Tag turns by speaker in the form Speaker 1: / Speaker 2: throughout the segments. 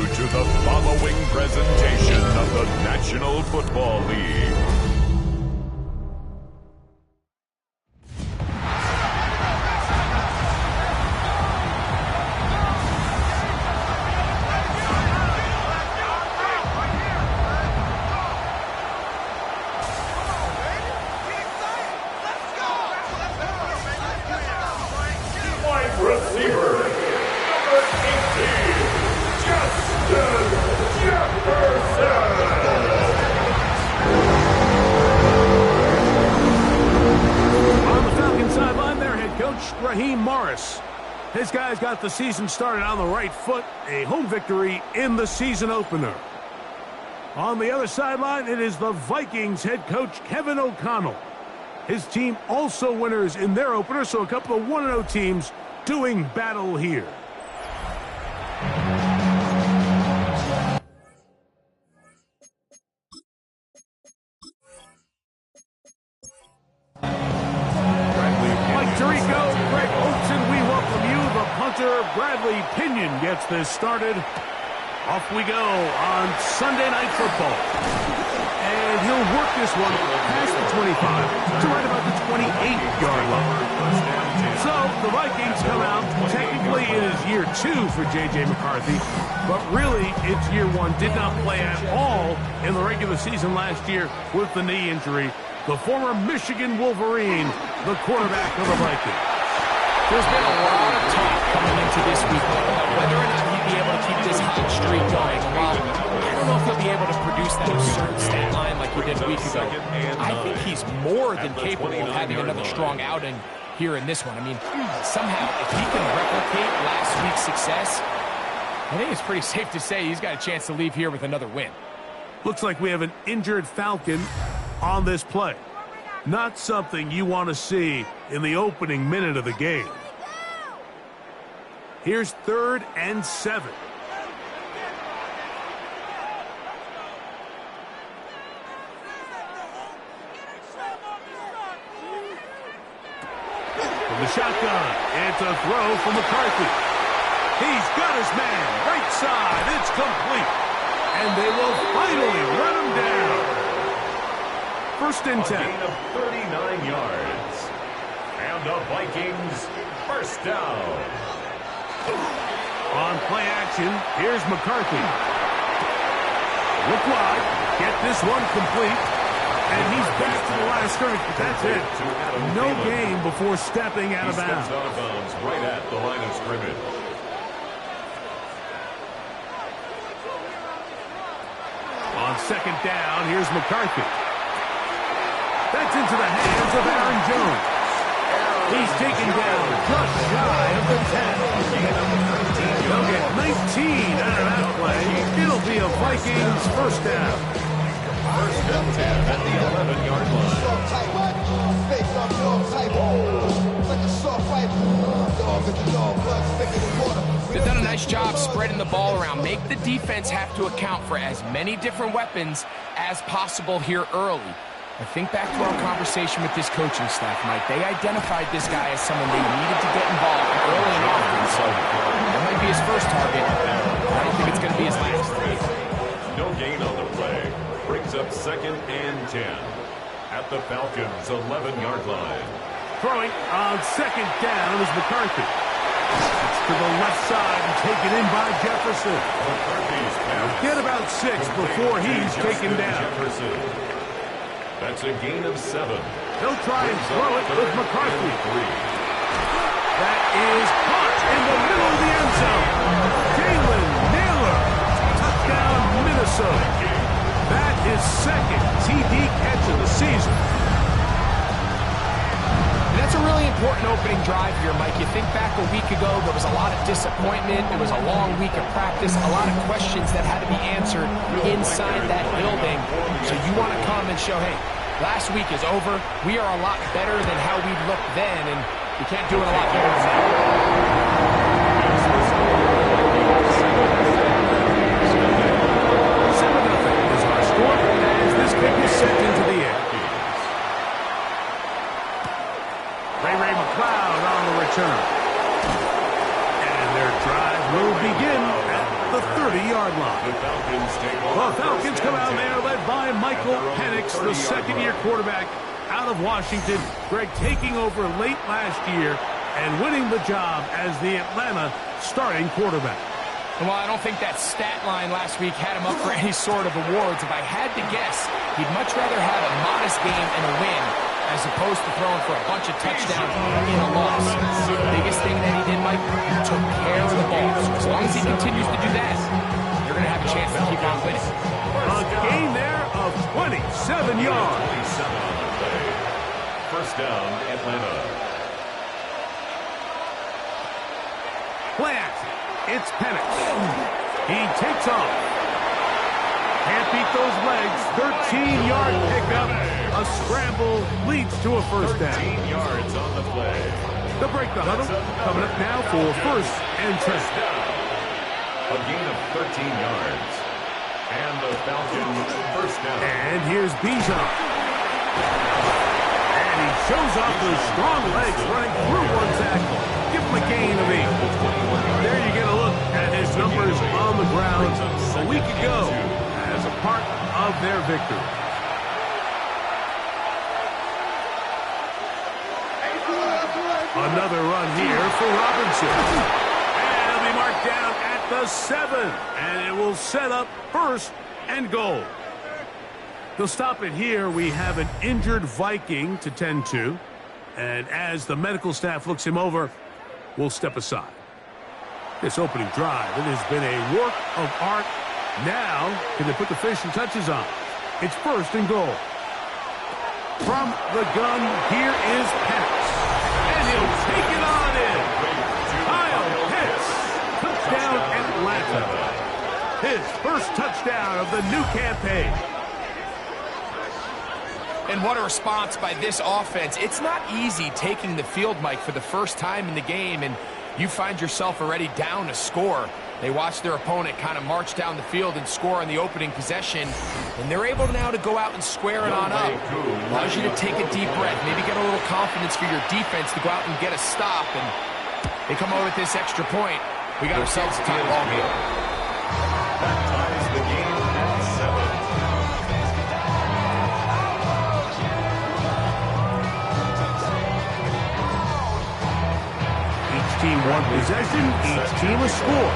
Speaker 1: to the following presentation of the National Football League.
Speaker 2: His guys got the season started on the right foot, a home victory in the season opener. On the other sideline, it is the Vikings head coach Kevin O'Connell. His team also winners in their opener, so a couple of 1-0 teams doing battle here. Bradley Pinion gets this started. Off we go on Sunday Night Football. And he'll work this one past the 25 to right about the 28-yard line. So the Vikings come out. Technically it is year 2 for J.J. McCarthy, but really it's year 1. Did not play at all in the regular season last year with the knee injury. The former Michigan Wolverine, the quarterback of the Vikings.
Speaker 3: There's been a lot of talk coming into this week about whether or not he'd be able to keep this hot streak going. Well, I don't know if he'll be able to produce that absurd stat line like he did a week ago. I think he's more than capable of having another strong outing here in this one. I mean, somehow, if he can replicate last week's success, I think it's pretty safe to say he's got a chance to leave here with another win.
Speaker 2: Looks like we have an injured Falcon on this play. Not something you want to see in the opening minute of the game. Here's 3rd and 7. From the shotgun, it's a throw from McCarthy. He's got his man, right side, it's complete. And they will finally run him down. 1st and 10.
Speaker 1: A gain of 39 yards. And the Vikings first down.
Speaker 2: On play action, here's McCarthy. Look wide, get this one complete. And he's back to the line of scrimmage, but that's it. No gain before stepping out of bounds.
Speaker 1: He steps out of bounds right at the line of scrimmage.
Speaker 2: On 2nd down, here's McCarthy. That's into the hands of Aaron Jones. He's taken down just shy of the 10. They'll get 19 out of that play. It'll be a Vikings first down.
Speaker 1: 1st and 10 at the 11-yard line.
Speaker 3: They've done a nice job spreading the ball around. Make the defense have to account for as many different weapons as possible here early. I think back to our conversation with this coaching staff, Mike. They identified this guy as someone they needed to get involved early and often, so that might be his first target. I don't think it's going to be his last.
Speaker 1: No gain on the play. Brings up 2nd and 10 at the Falcons' 11-yard line.
Speaker 2: Throwing on 2nd down is McCarthy. It's to the left side and taken in by Jefferson. Get about 6 before he's taken down.
Speaker 1: Jefferson. That's a gain of 7.
Speaker 2: He'll try and throw it with McCarthy. That is caught in the middle of the end zone. Jalen Naylor. Touchdown, Minnesota. That is 2nd TD catch of the season.
Speaker 3: And that's a really important opening drive here, Mike. You think back a week ago, there was a lot of disappointment. It was a long week of practice, a lot of questions that had to be answered inside that building. So you want to come and show, hey, last week is over. We are a lot better than how we looked then, and we can't do it a lot better than that.
Speaker 2: 7-0 is our score as this kick is sent into the air. Ray McLeod on the return. And their drive will begin at the 30-yard line.
Speaker 1: The
Speaker 2: Falcons come out there led by Michael Penix, the second-year quarterback out of Washington. Greg taking over late last year and winning the job as the Atlanta starting quarterback.
Speaker 3: Well, I don't think that stat line last week had him up for any sort of awards. If I had to guess, he'd much rather have a modest game and a win as opposed to throwing for a bunch of touchdowns in a loss. The biggest thing that he did, Mike, he took care of the ball. So as long as he continues to do that, you're going to have a chance to keep on winning.
Speaker 2: A gain there of 27 yards.
Speaker 1: First down, Atlanta.
Speaker 2: Play action. It's Penix. He takes off. Can't beat those legs. 13-yard pickup. A scramble leads to a first down.
Speaker 1: 13 yards on the play.
Speaker 2: To break the huddle, coming up now for first and 10.
Speaker 1: A gain of 13 yards. And the Falcons first down.
Speaker 2: And here's Bijan. And he shows off those strong legs running through one tackle. Give him a gain of 8. There you get a look at his numbers on the ground a week ago as a part of their victory. Another run here for Robinson. And it'll be marked down at the 7. And it will set up first and goal. They'll stop it here. We have an injured Viking to tend to. And as the medical staff looks him over, we'll step aside. This opening drive, it has been a work of art. Now, can they put the finishing touches on? It's first and goal. From the gun, here is Penix. And he'll take it on in. Kyle Pitts. Touchdown Atlanta. His first touchdown of the new campaign.
Speaker 3: And what a response by this offense. It's not easy taking the field, Mike, for the first time in the game, and you find yourself already down a score. They watch their opponent kind of march down the field and score on the opening possession, and they're able now to go out and square it on up. Allows you to take a deep breath, maybe get a little confidence for your defense to go out and get a stop, and they come over with this extra point. We got ourselves a tie ball game.
Speaker 1: That ties the game at 7.
Speaker 2: Team one possession, each team a score.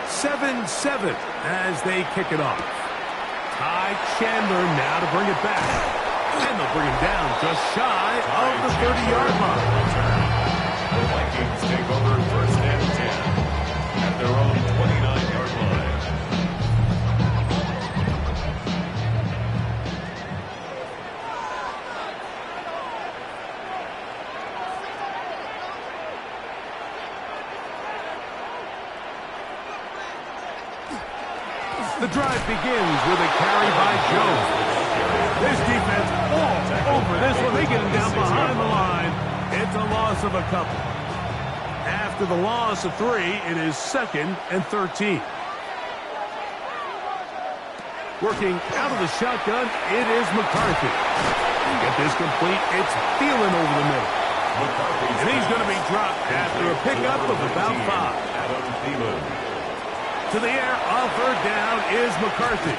Speaker 2: 7-7 as they kick it off. Ty Chandler now to bring it back. And they'll bring him down just shy of the 30-yard line.
Speaker 1: The Vikings take over first and 10 at their own 29-yard line.
Speaker 2: The drive begins with a carry by Jones. This defense all over this one. They get him down behind the line. It's a loss of a couple. After the loss of 3, it is 2nd and 13. Working out of the shotgun, it is McCarthy. Get this complete. It's Thielen over the middle. And he's going to be dropped after a pickup of about 5.
Speaker 1: Adam Thielen.
Speaker 2: To the air, on third down is McCarthy.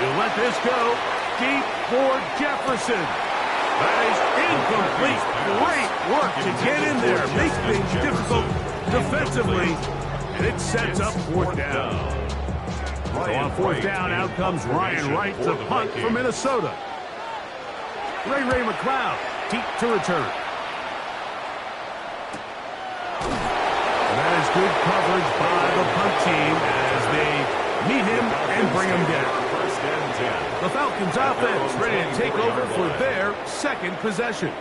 Speaker 2: He'll let this go deep for Jefferson. That is incomplete. Great work to get in there. Makes things difficult defensively. And it sets up fourth down. So on fourth down, out comes Ryan Wright to punt for Minnesota. Ray McLeod deep to return. That is good coverage by the punt team as they meet him and bring him down. The Falcons offense ready to take over for their second possession.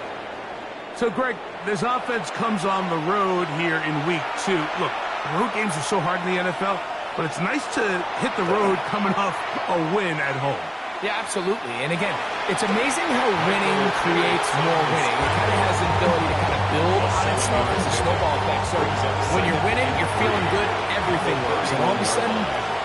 Speaker 2: So, Greg, this offense comes on the road here in week 2. Look, road games are so hard in the NFL, but it's nice to hit the road coming off a win at home.
Speaker 3: Yeah, absolutely. And again, it's amazing how winning creates more winning. It kind of has the ability to kind of build on itself as a snowball effect. So when you're winning, you're feeling good, everything works. And all of a sudden,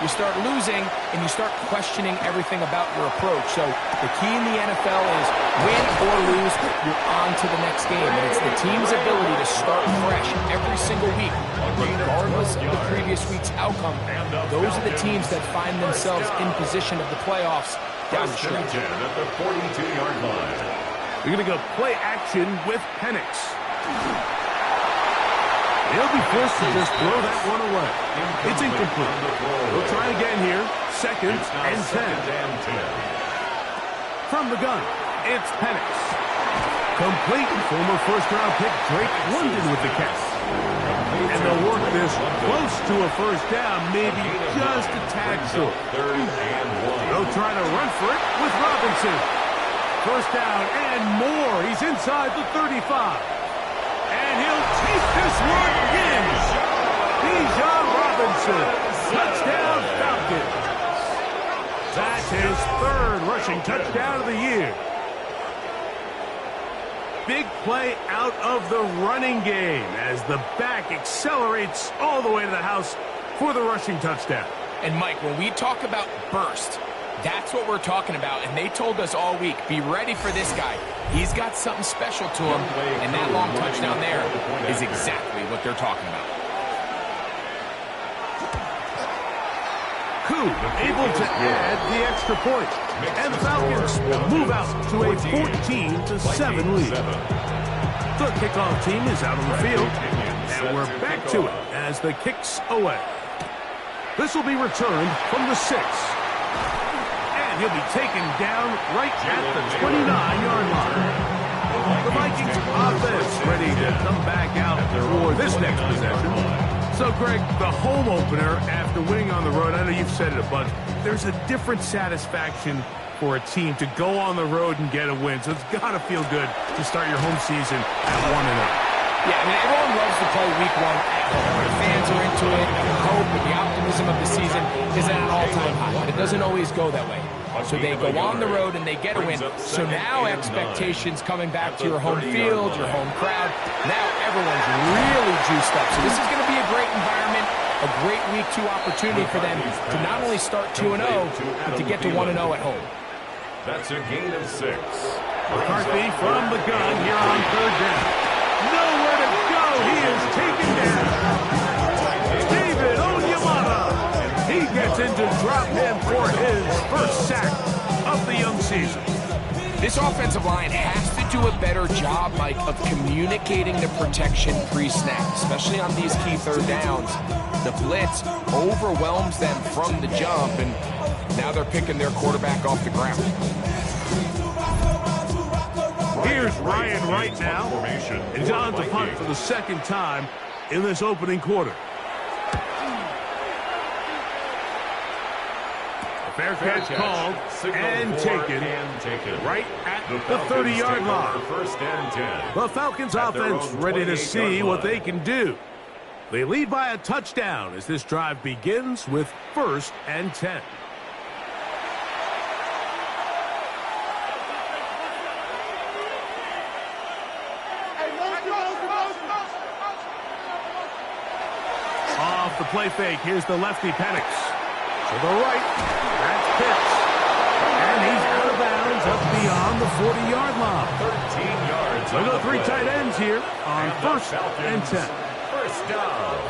Speaker 3: you start losing, and you start questioning everything about your approach. So the key in the NFL is win or lose, you're on to the next game. And it's the team's ability to start fresh every single week, regardless of the previous week's outcome. Those are the teams that find themselves in position of the playoffs down the stretch.
Speaker 1: At the 42-yard line.
Speaker 2: We're going to go play action with Penix. He'll be forced to just throw that one away. It's incomplete. We'll try again here. Second and 10. From the gun, it's Penix. Complete. Former first-round pick Drake London with the catch. And they'll work this close to a first down, maybe just a tad short. They'll try to run for it with Robinson. First down and more. He's inside the 35. And he'll take this one in. Bijan Robinson. Touchdown Falcons. That's his third rushing touchdown of the year. Big play out of the running game as the back accelerates all the way to the house for the rushing touchdown.
Speaker 3: And Mike, when we talk about burst, that's what we're talking about. And they told us all week, be ready for this guy. He's got something special to him. And that long touchdown there is exactly what they're talking about.
Speaker 2: Coup able to add the extra point. And the Falcons will move out to a 14-7 lead. The kickoff team is out on the field. And we're back to it as the kick's away. This will be returned from the 6. And he'll be taken down right at the 29-yard line. The Vikings offense ready to come back out for this next possession. So, Greg, the home opener after winning on the road, I know you've said it a bunch, there's a different satisfaction for a team to go on the road and get a win. So it's got to feel good to start your home season at 1-0.
Speaker 3: Yeah, I mean, everyone loves to play week one at home. The fans are into it, and the hope and the optimism of the season is at an all-time high. But it doesn't always go that way. So they go on the road and they get a win. So now expectations coming back to your home field, your home crowd. Now everyone's really juiced up. So this is going to be a great environment, a great week 2 opportunity for them to not only start 2-0, but to get to 1-0 at home.
Speaker 1: That's a gain of 6.
Speaker 2: McCarthy from the gun here on third down. Nowhere to go. He is taken down. David Onyemata. He gets in to drop him for his first sack of the young season.
Speaker 3: This offensive line has to do a better job, Mike, of communicating the protection pre-snap, especially on these key third downs. The blitz overwhelms them from the jump, and now they're picking their quarterback off the ground.
Speaker 2: Here's Ryan right now. He's on to punt for the second time in this opening quarter. Fair catch called and taken right at the 30-yard line.
Speaker 1: First and 10.
Speaker 2: The Falcons offense ready to see what they can do. They lead by a touchdown as this drive begins with 1st and 10. Off the play fake, here's the lefty Penix. To the right, that's Pitts. And he's out of bounds up beyond the 40-yard line.
Speaker 1: 13 yards.
Speaker 2: We'll go 3 tight ends here on 1st and 10.
Speaker 1: First down.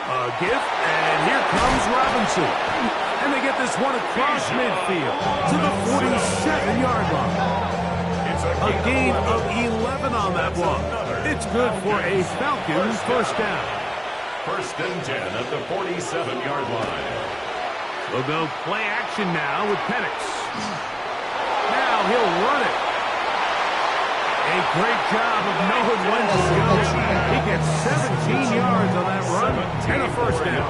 Speaker 2: A gift, and here comes Robinson. And they get this one across midfield to the 47-yard line. A gain of 11 on that one. It's good for a Falcons first down.
Speaker 1: 1st and 10 at the 47-yard line.
Speaker 2: We'll go play action now with Penix. Now he'll run it. A great job of knowing when to go. He gets 17 yards on that run and a first down.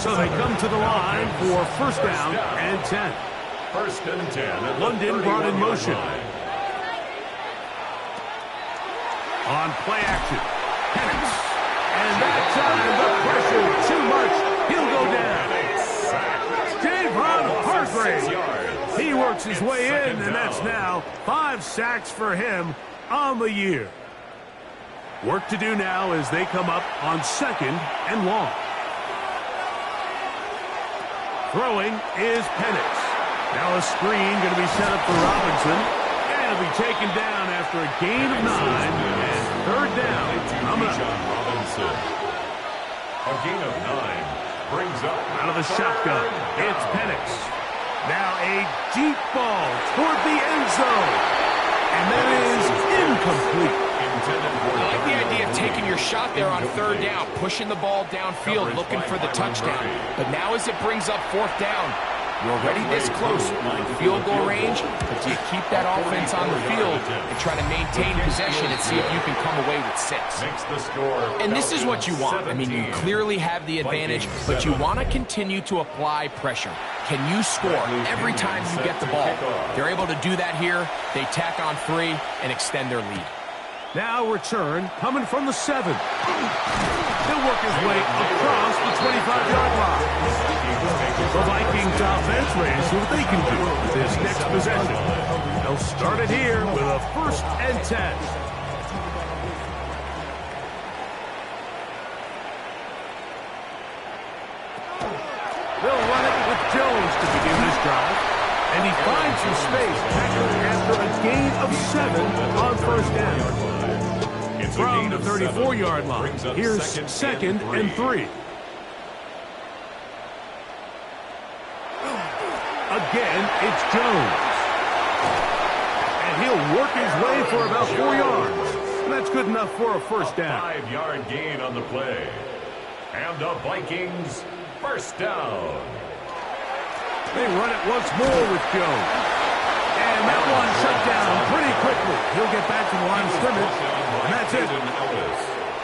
Speaker 2: So they come to the line for first down and 10.
Speaker 1: 1st and 10 at
Speaker 2: London brought in motion. On play action, Penix. And that time, the pressure too much. He'll go down. Javon Hargrave. He works his way in, and that's now 5 sacks for him on the year. Work to do now as they come up on 2nd and long. Throwing is Penix. Now a screen going to be set up for Robinson. And it'll be taken down after a gain of 9. And third down.
Speaker 1: Robinson. A gain of 9 brings up
Speaker 2: out of the shotgun. It's Penix. Now a deep ball toward the end zone. And that is incomplete.
Speaker 3: I like the idea of taking your shot there on third down, pushing the ball downfield, looking for the touchdown. But now as it brings up fourth down, you're already this close in field goal range, but do you keep that offense on the field and try to maintain possession and see if you can come away with 6? And this is what you want. I mean, you clearly have the advantage, but you want to continue to apply pressure. Can you score every time you get the ball? They're able to do that here. They tack on 3 and extend their lead.
Speaker 2: Now return coming from the 7. He'll work his way across the 25-yard line. The Vikings offense ready to see what they can do with this next possession. They'll start it here with a 1st and 10. They'll run it with Jones to begin this drive. And he finds some space after a gain of 7 on 1st down. From the 34-yard line, here's 2nd and 3. Again, it's Jones. And he'll work his way for about 4 yards. And that's good enough for a 1st down.
Speaker 1: 5-yard gain on the play. And the Vikings 1st down.
Speaker 2: They run it once more with Jones. And that one shut down pretty quickly. He'll get back to the line of scrimmage. And that's it.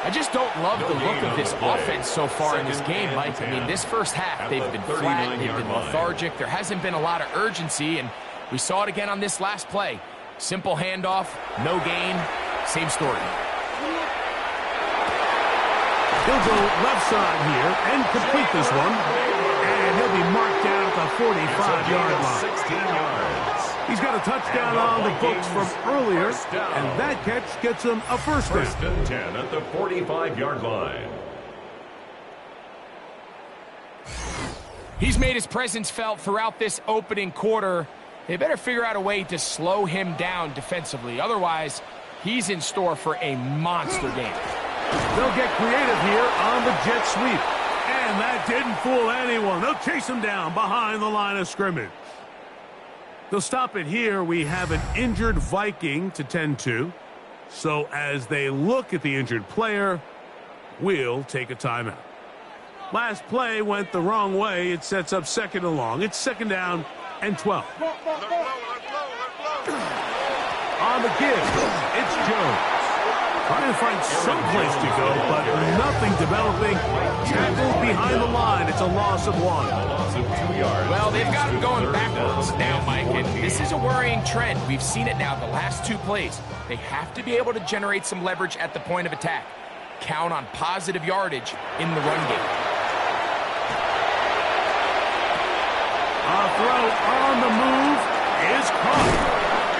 Speaker 3: I just don't love the look of this offense so far in this game, Mike. I mean, this first half, they've been flat, they've been lethargic. There hasn't been a lot of urgency, and we saw it again on this last play. Simple handoff, no gain, same story.
Speaker 2: He'll go left side here and complete this one. And he'll be marked down at the 45-yard line.
Speaker 1: 16 yards.
Speaker 2: He's got a touchdown on the books from earlier, and that catch gets him a 1st down.
Speaker 1: 1st and 10 at the 45-yard line.
Speaker 3: He's made his presence felt throughout this opening quarter. They better figure out a way to slow him down defensively. Otherwise, he's in store for a monster game.
Speaker 2: They'll get creative here on the jet sweep. And that didn't fool anyone. They'll chase him down behind the line of scrimmage. They'll stop it here. We have an injured Viking to tend to. So as they look at the injured player, we'll take a timeout. Last play went the wrong way. It sets up 2nd and long. It's 2nd down and 12. On the give, it's Jones. Trying to find some place to go, but nothing developing. Tackled behind the line. It's a loss of 1.
Speaker 1: Loss of 2 yards.
Speaker 3: Well, they've got him going backwards now, Mike, and this is a worrying trend. We've seen it now the last 2 plays. They have to be able to generate some leverage at the point of attack. Count on positive yardage in the run game.
Speaker 2: A throw on the move is caught.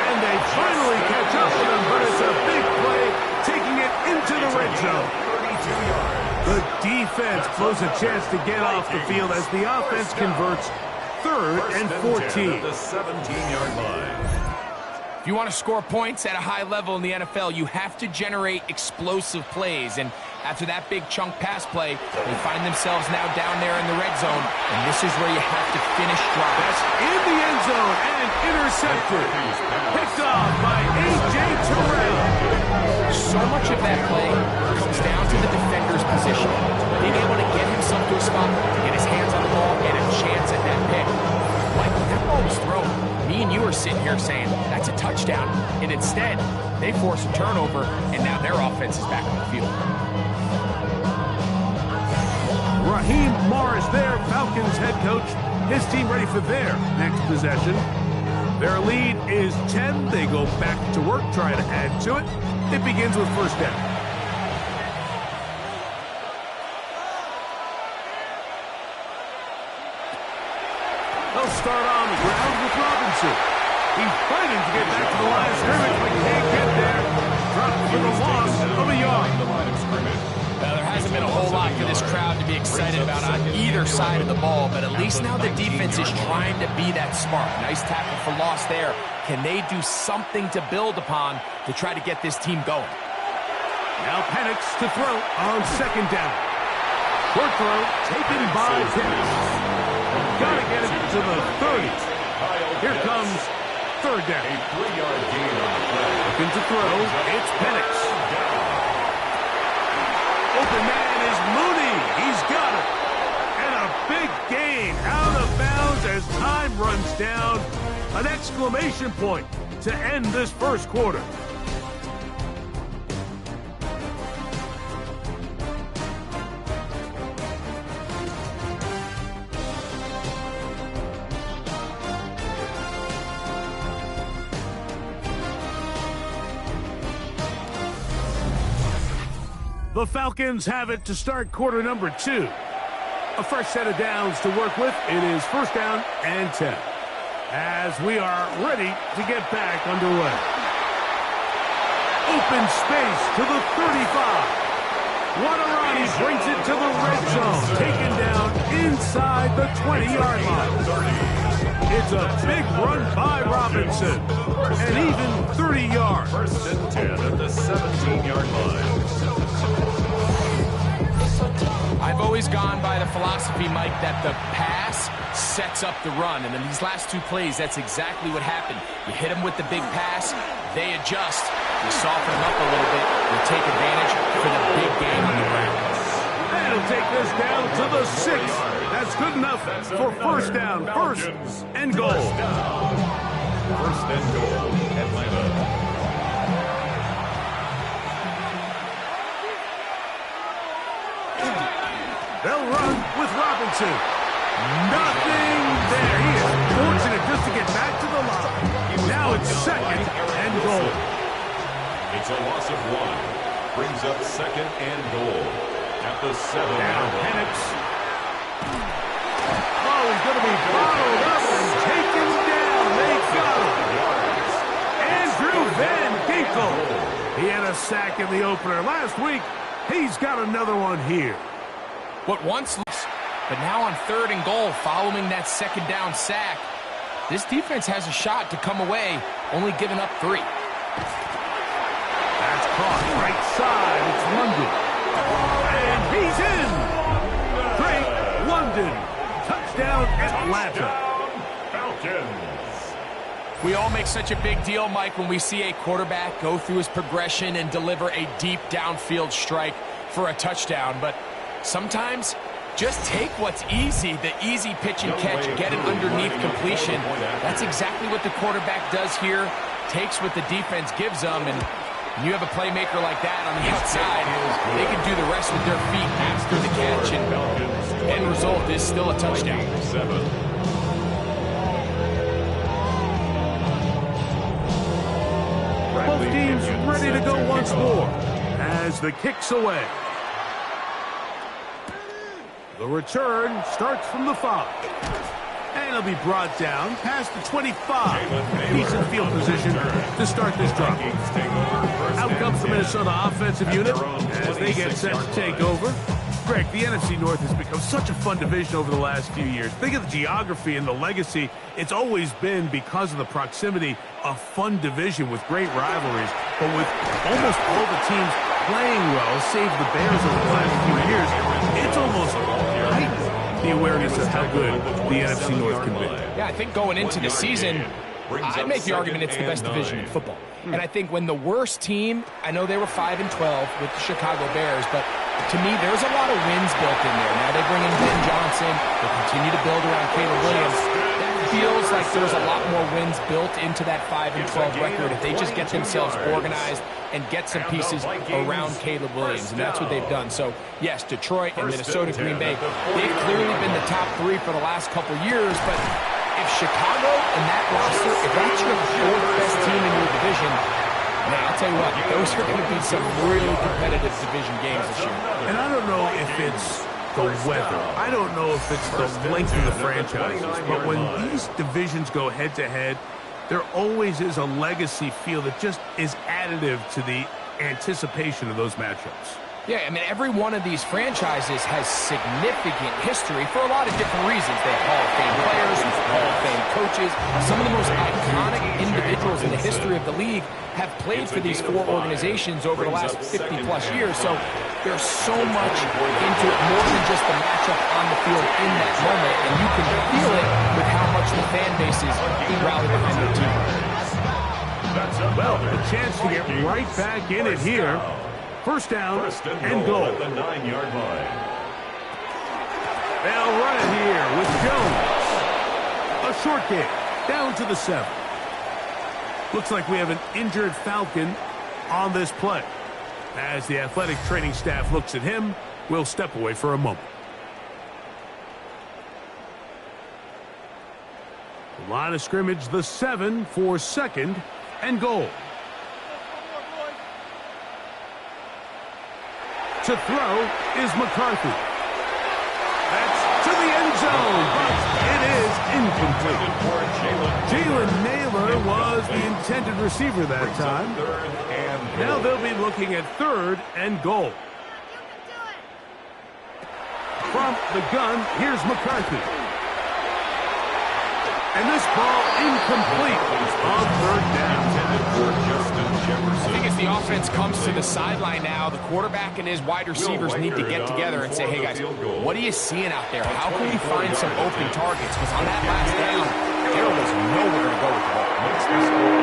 Speaker 2: And they finally catch up with him, but it's a big play, taking it into the red zone.
Speaker 1: 32 yards.
Speaker 2: The defense blows a chance to get off the field as the offense converts 3rd and 14.
Speaker 1: At the 17-yard line.
Speaker 3: If you want to score points at a high level in the NFL, you have to generate explosive plays. And after that big chunk pass play, they find themselves now down there in the red zone. And this is where you have to finish drives.
Speaker 2: That's in the end zone and intercepted. Picked off by A.J. Terrell.
Speaker 3: So much of that play comes down to the defender's position. Being able to get himself to a spot, get his hands on the ball, and a chance at that pick. Like, that ball was thrown. Me and you are sitting here saying, that's a touchdown. And instead, they force a turnover, and now their offense is back on the field.
Speaker 2: Raheem Morris there, Falcons head coach. His team ready for their next possession. Their lead is 10. They go back to work, try to add to it. It begins with 1st down. They'll start on the ground with Robinson. He's fighting to get back to the line of scrimmage, but can't get there. Dropped for the loss of a yard.
Speaker 1: The line of scrimmage.
Speaker 3: Now, there hasn't been a whole lot for this crowd to be excited about on either side of the ball, but at least now the defense is trying to be that smart. Nice tackle for loss there. Can they do something to build upon to try to get this team going?
Speaker 2: Now Penix to throw on second down. Short throw taken by Penix. Got to get it to the 30. Here comes third down.
Speaker 1: A 3-yard gain on the play.
Speaker 2: Looking to throw, it's Penix. Open man is Mooney. He's got it. And a big gain out of bounds as time runs down. An exclamation point to end this first quarter. The Falcons have it to start quarter number 2. A fresh set of downs to work with. It is first down and 10. As we are ready to get back underway. Open space to the 35. Waterani brings it to the red zone. Taken down inside the 20-yard line. It's a big run by Robinson. And even 30 yards.
Speaker 1: First and 10 at the 17-yard line.
Speaker 3: I've always gone by the philosophy, Mike, that the pass sets up the run. And in these last two plays, that's exactly what happened. You hit them with the big pass, they adjust. You soften them up a little bit, you take advantage for the big gain on the ground.
Speaker 2: That'll take this down to the 6. That's good enough for first down. First and goal.
Speaker 1: First and goal, Atlanta.
Speaker 2: They'll run with Robinson. Nothing there. He is fortunate just to get back to the line. Now it's second and goal.
Speaker 1: It's a loss of 1. Brings up second and goal at the 7-yard line.
Speaker 2: Penix. Oh, he's going to be bottled up and taken down. They got him. Andrew Van Ginkel. He had a sack in the opener last week. He's got another one here.
Speaker 3: What once looks, but now on third and goal, following that second down sack, this defense has a shot to come away, only giving up 3.
Speaker 2: That's caught right side. It's London. And he's in. Drake London. Touchdown Atlanta.
Speaker 1: Falcons.
Speaker 3: We all make such a big deal, Mike, when we see a quarterback go through his progression and deliver a deep downfield strike for a touchdown, but sometimes just take what's easy, the easy pitch and catch, get it underneath completion. That's exactly what the quarterback does here. Takes what the defense gives them, and you have a playmaker like that on the outside. They can do the rest with their feet after the catch, and end result is still a touchdown.
Speaker 1: 7.
Speaker 2: Both teams ready to go once more as the kick's away. The return starts from the 5. And he'll be brought down past the 25. Decent field position to start this drive. Out comes the Minnesota offensive unit as they get set to take over. Greg, the NFC North has become such a fun division over the last few years. Think of the geography and the legacy. It's always been, because of the proximity, a fun division with great rivalries. But with almost all the teams playing well, save the Bears over the last few years, it's almost heightened the awareness of how good the NFC North can be.
Speaker 3: Yeah, I think going into the season, I'd make the argument it's the best division in football. And I think when the worst team, I know they were 5-12 with the Chicago Bears, but to me, there's a lot of wins built in there. Now they bring in Ben Johnson. They continue to build around Caleb Williams. That feels like there's a lot more wins built into that 5-12 record if they just get themselves organized and get some pieces around Caleb Williams, and that's what they've done. So, yes, Detroit and Minnesota, Green Bay, they've clearly been the top 3 for the last couple years, but if Chicago and that roster, if that's your 4th best team in your division, man, I'll tell you what, those are going to be some really competitive division games this year.
Speaker 2: And I don't know if it's the weather. I don't know if it's the length of the franchises. But when these divisions go head-to-head, there always is a legacy feel that just is additive to the anticipation of those matchups.
Speaker 3: Yeah, I mean, every one of these franchises has significant history for a lot of different reasons. They have Hall of Fame players, Hall of Fame coaches. Some of the most iconic individuals in the history of the league have played for these four organizations over the last 50-plus years. So there's so much into it, more than just the matchup on the field in that moment. And you can feel it with how much the fan bases rally behind their team.
Speaker 2: Well, a chance to get right back in it here. First down and goal.
Speaker 1: At the 9-yard line.
Speaker 2: They'll run it here with Jones. A short kick down to the 7. Looks like we have an injured Falcon on this play. As the athletic training staff looks at him, we'll step away for a moment. The line of scrimmage, the 7 for second and goal. To throw is McCarthy. That's to the end zone, but it is incomplete. Jalen Naylor was the intended receiver that time. Now they'll be looking at third and goal. From the gun, here's McCarthy. And this ball incomplete on third down.
Speaker 3: I think as the offense comes to the sideline now, the quarterback and his wide receivers need to get together and say, hey guys, what are you seeing out there? How can we find some open targets? Because on that last down, there was nowhere to go with the ball.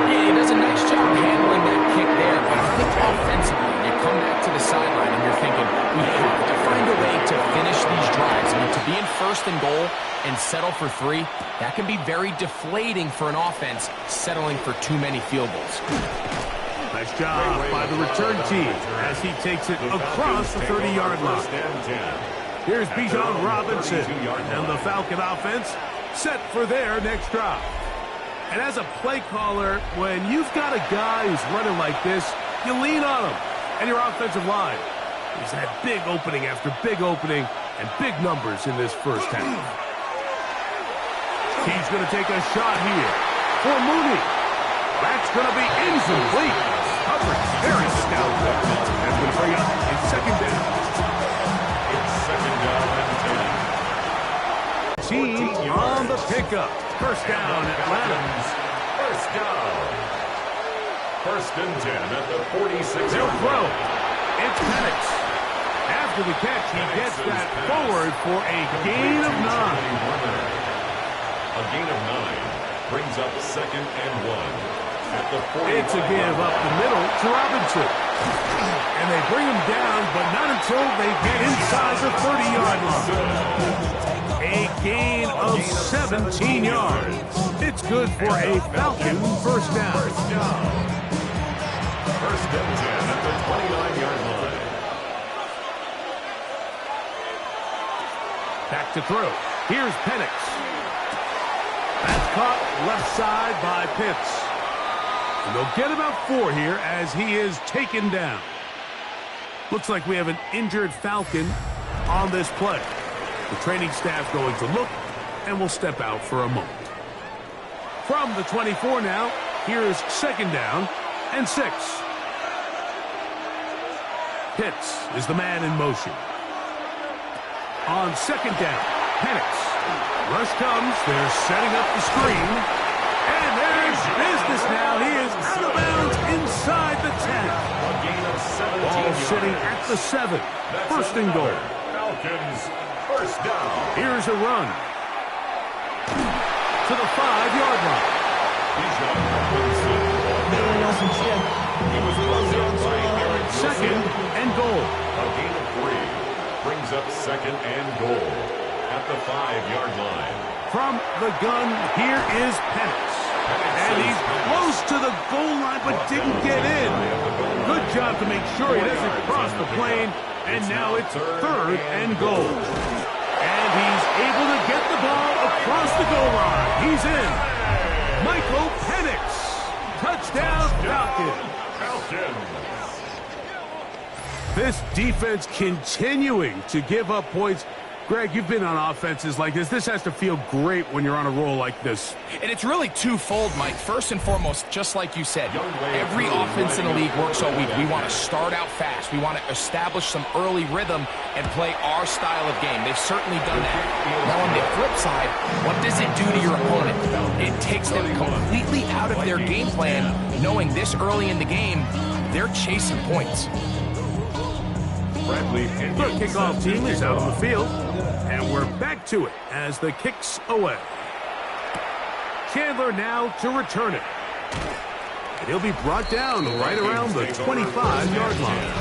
Speaker 3: Yeah, he does a nice job handling that kick there, but I think offensively, you come back to the sideline and you're thinking, we have to find a way to finish these drives. I mean, to be in first and goal and settle for 3, that can be very deflating for an offense settling for too many field goals.
Speaker 2: Nice job by the return team as he takes it across the 30-yard line. Here's Bijan Robinson and the Falcon offense set for their next drive. And as a play caller, when you've got a guy who's running like this, you lean on him. And your offensive line, he's had big opening after big opening and big numbers in this first half. He's going to take a shot here for Mooney. That's going to be incomplete. Coverage very stout. That's going to bring up a second down.
Speaker 1: It's second down and 10.
Speaker 2: Team on the pickup. First down, Atlanta.
Speaker 1: First down. First and 10 at the 46.
Speaker 2: They'll throw. It's Penix. After the catch, he gets that forward for a gain of 9.
Speaker 1: A gain of 9 brings up second and 1. At the 45.
Speaker 2: It's a give up the middle to Robinson. And they bring him down, but not until they get inside the 30-yard line. A gain of 17 yards. It's good for a Falcon first down.
Speaker 1: First and 10 at the 29-yard line.
Speaker 2: Back to throw. Here's Penix. That's caught left side by Pitts. And they'll get about 4 here as he is taken down. Looks like we have an injured Falcon on this play. The training staff going to look, and we'll step out for a moment. From the 24 now, here's second down and 6. Pitts is the man in motion. On second down, Penix. Rush comes. They're setting up the screen. And there's business now. He is out of bounds inside the 10.
Speaker 1: A gain of 17
Speaker 2: Ball
Speaker 1: yards.
Speaker 2: sitting at the 7. First and goal.
Speaker 1: Falcons first down.
Speaker 2: Here's a run. To the 5-yard line.
Speaker 1: Bijan Robinson. He was brought down by Aaron
Speaker 2: Second and goal.
Speaker 1: A gain of 3 brings up second and goal at the 5-yard line.
Speaker 2: From the gun, here is Penix. And he's close to the goal line, but didn't get in. Good job to make sure he doesn't cross the plane. And now it's third and goal. And he's able to get the ball across the goal line. He's in. Michael Penix. Touchdown, Falcons. This defense continuing to give up points. Greg, you've been on offenses like this. This has to feel great when you're on a roll like this.
Speaker 3: And it's really twofold, Mike. First and foremost, just like you said, every offense in the league works all week. We want to start out fast. We want to establish some early rhythm and play our style of game. They've certainly done that. Now, on the flip side, what does it do to your opponent? It takes them completely out of their game plan, knowing this early in the game, they're chasing points.
Speaker 2: The kickoff team is out on the field, and we're back to it as the kick's away. Chandler now to return it. And he'll be brought down right around the 25-yard line.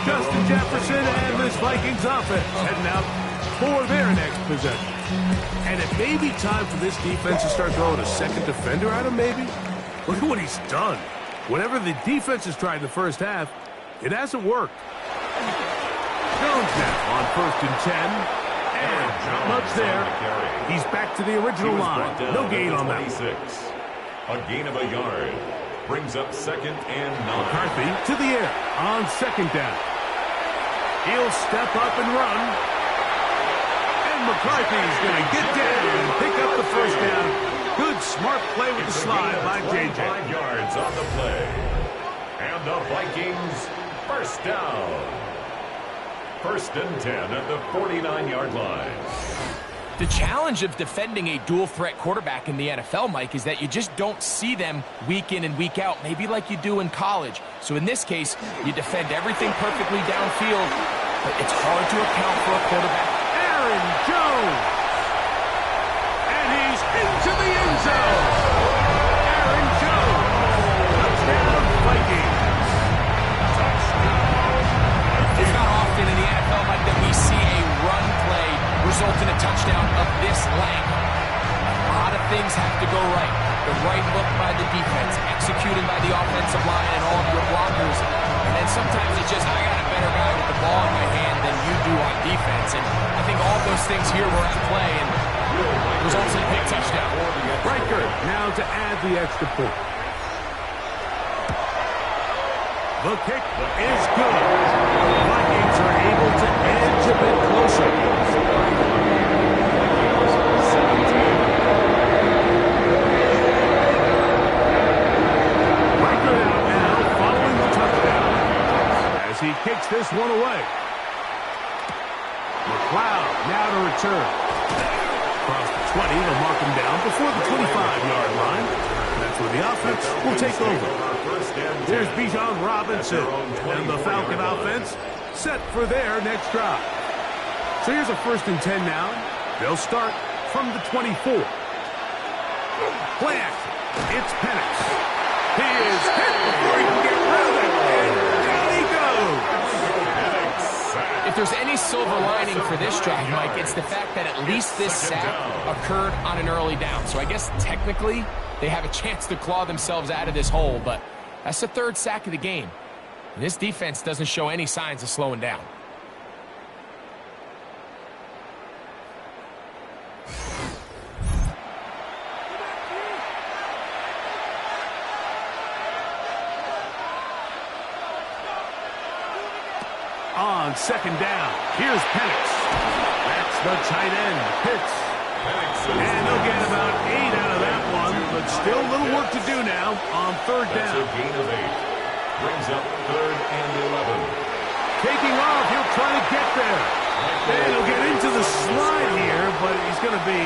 Speaker 2: Justin Jefferson and this Vikings offense heading out for their next possession. And it may be time for this defense to start throwing a second defender at him, maybe. Look at what he's done. Whatever the defense has tried in the first half, it hasn't worked. Jones now on 1st and 10. And not much there. He's back to the original line. No gain on that.
Speaker 1: A gain of a yard. Brings up 2nd and 9.
Speaker 2: McCarthy to the air on 2nd down. He'll step up and run. And McCarthy's going to get down and pick up the first down. Good, smart play with the slide by J.J.
Speaker 1: 5 yards on the play. And the Vikings first down. 1st and 10 at the 49-yard line.
Speaker 3: The challenge of defending a dual-threat quarterback in the NFL, Mike, is that you just don't see them week in and week out, maybe like you do in college. So in this case, you defend everything perfectly downfield, but it's hard to account for a quarterback.
Speaker 2: Aaron Jones! And he's into the end zone! Aaron Jones! Touchdown, Vikings!
Speaker 3: It's not often in the NFL, Mike, that we see a run play result in a touchdown of this length. A lot of things have to go right. The right look by the defense, executing by the offensive line and all of your blockers. And then sometimes it's just, I got a better guy with the ball in my hand than you do on defense. And I think all those things here were at play and results in a big touchdown.
Speaker 2: Riker now to add the extra point. The kick is good. The Vikings are able to edge a bit closer. Riker out now following the touchdown as he kicks this one away. McLeod now to return. Across the 20, they'll mark him down before the 25-yard line. That's where the offense will take over. There's Bijan Robinson and the Falcon offense set for their next drive. So here's a 1st and 10 now. They'll start from the 24. Play action. It's Penix. He is hit before he can get rid of it. And down he goes.
Speaker 3: If there's any silver lining for this drive, Mike, it's the fact that at least this sack occurred on an early down. So I guess technically they have a chance to claw themselves out of this hole, but that's the 3rd sack of the game. And this defense doesn't show any signs of slowing down.
Speaker 2: On 2nd down, here's Penix. That's the tight end, Pitts. And they'll get about 8 out of that one, but still a little work to do now on 3rd down.
Speaker 1: That's a gain of 8. Brings up 3rd and 11.
Speaker 2: Taking off, he'll try to get there. And he'll get into the slide here, but he's going to be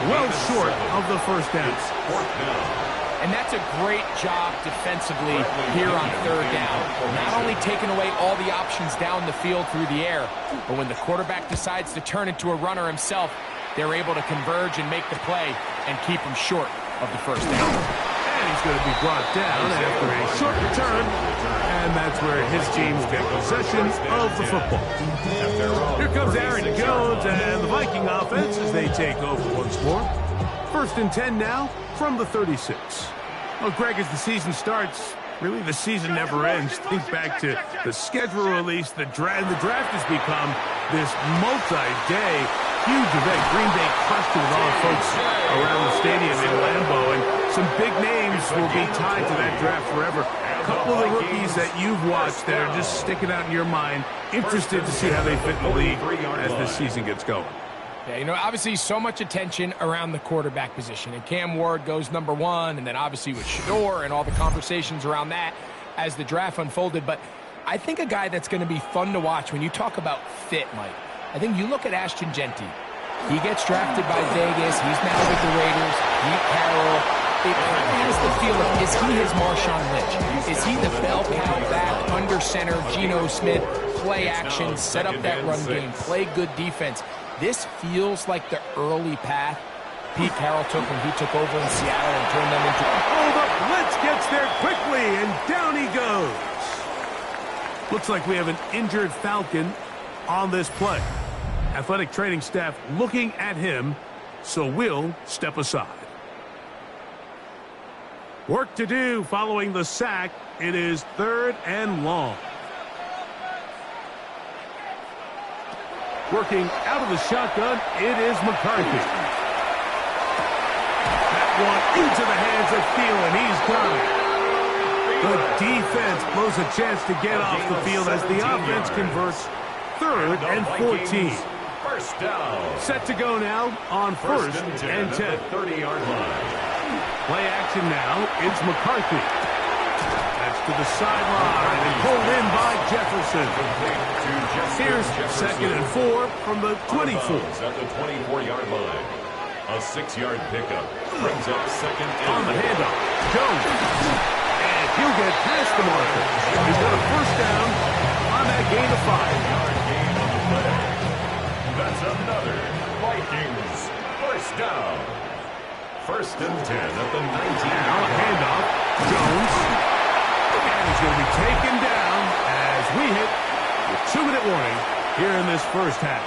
Speaker 2: well short of the 1st down.
Speaker 1: 4th down.
Speaker 3: And that's a great job defensively here on 3rd down. Not only taking away all the options down the field through the air, but when the quarterback decides to turn into a runner himself, they're able to converge and make the play and keep him short of the 1st down.
Speaker 2: And he's going to be brought down after a short return. And that's where his team will get possession of the football. Here comes Aaron Jones and the Viking offense as they take over once more. 1st and 10 now from the 36. Well, Greg, as the season starts, really the season never ends. Think back to the schedule release, the draft has become this multi-day huge event. Green Bay crushed it with all the folks around the stadium in Lambeau, and some big names will be tied to that draft forever. A couple of the rookies that you've watched that are just sticking out in your mind, interested to see how they fit in the league as this season gets going.
Speaker 3: Yeah, you know, obviously so much attention around the quarterback position. And Cam Ward goes #1, and then obviously with Shador and all the conversations around that as the draft unfolded. But I think a guy that's going to be fun to watch when you talk about fit, Mike, I think you look at Ashton Genty. He gets drafted by Vegas. He's now with the Raiders. Pete Carroll. It kind of has the feel of, is he his Marshawn Lynch? Is he the bell cow back, under center, Geno Smith, play action, set up that run game, play good defense? This feels like the early path Pete Carroll took when he took over in Seattle and turned them into...
Speaker 2: Oh, the blitz gets there quickly, and down he goes. Looks like we have an injured Falcon on this play. Athletic training staff looking at him, so we'll step aside. Work to do following the sack. It is 3rd and long. Working out of the shotgun, it is McCarthy. That one into the hands of Thielen. He's got it. The defense blows a chance to get off the field as the offense converts 3rd and 14.
Speaker 1: First down.
Speaker 2: Set to go now on 1st and 10.
Speaker 1: 30-yard line.
Speaker 2: Play action now. It's McCarthy. That's to the sideline and pulled in by Jefferson. Here's 2nd and 4 from the 24.
Speaker 1: At the 24-yard line. A 6-yard pickup brings up 2nd and
Speaker 2: on the handoff. Jones. And he'll get past the marker. He's got a 1st down on that gain of 5.
Speaker 1: 5-yard gain on the play. That's another Vikings 1st down. 1st and 10 at the 19.
Speaker 2: Now a handoff. Jones. And he's going to be taken down as we hit with 2-minute warning here in this first half.